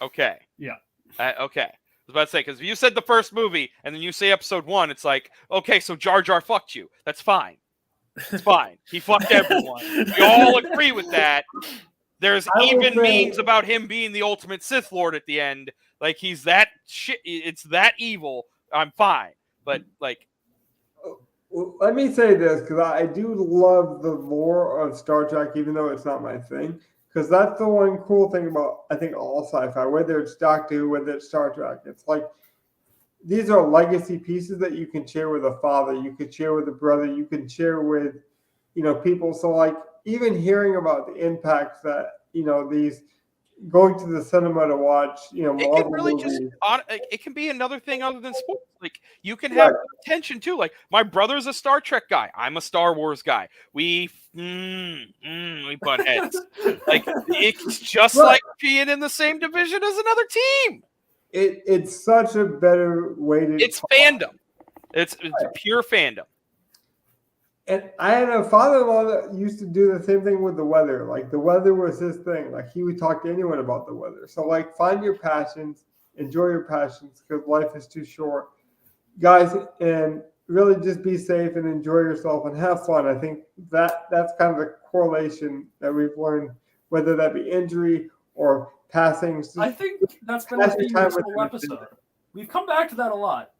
Okay. Yeah. Okay. I was about to say, because if you said the first movie and then you say episode 1, it's like, okay, so Jar Jar fucked you. That's fine. It's fine. He fucked everyone. We all agree with that. There's even memes about him being the ultimate Sith Lord at the end. Like, he's that shit. It's that evil. I'm fine. But, like. Well, let me say this, because I do love the lore of Star Trek, even though it's not my thing. Because that's the one cool thing about, I think, all sci-fi, whether it's Doctor Who, whether it's Star Trek. It's like, these are legacy pieces that you can share with a father, you can share with a brother, you can share with, people. So, like, even hearing about the impacts that, these going to the cinema to watch, Marvel it can really movies. It can be another thing other than sports. Like, you can have attention too. Like, my brother's a Star Trek guy. I'm a Star Wars guy. We butt heads. Like, it's just like being in the same division as another team. It's such a better way to. It's fandom. It's pure fandom. And I had a father-in-law that used to do the same thing with the weather. Like, the weather was his thing. Like, he would talk to anyone about the weather. So, like, find your passions, enjoy your passions, because life is too short. Guys, and really just be safe and enjoy yourself and have fun. I think that's kind of the correlation that we've learned, whether that be injury or passing. I think that's been a theme this whole episode. We've come back to that a lot.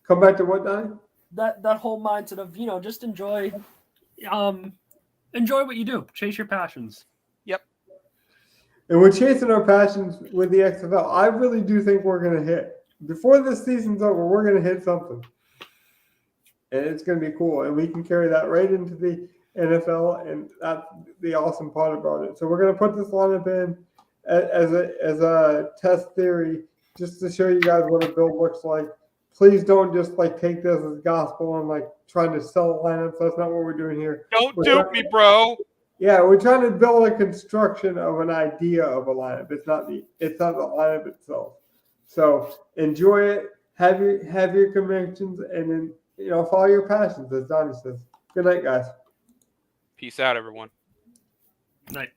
Come back to what, Donnie? That whole mindset of, just enjoy what you do. Chase your passions. Yep. And we're chasing our passions with the XFL. I really do think we're going to hit. Before this season's over, we're going to hit something. And it's going to be cool. And we can carry that right into the NFL, and that's the awesome part about it. So we're going to put this lineup in as a test theory just to show you guys what a build looks like. Please don't just take this as gospel and trying to sell lineups. That's not what we're doing here. Don't dupe me, bro. Yeah, we're trying to build a construction of an idea of a lineup. It's not the lineup itself. So enjoy it. Have your convictions, and then follow your passions, as Donnie says. Good night, guys. Peace out, everyone. Night.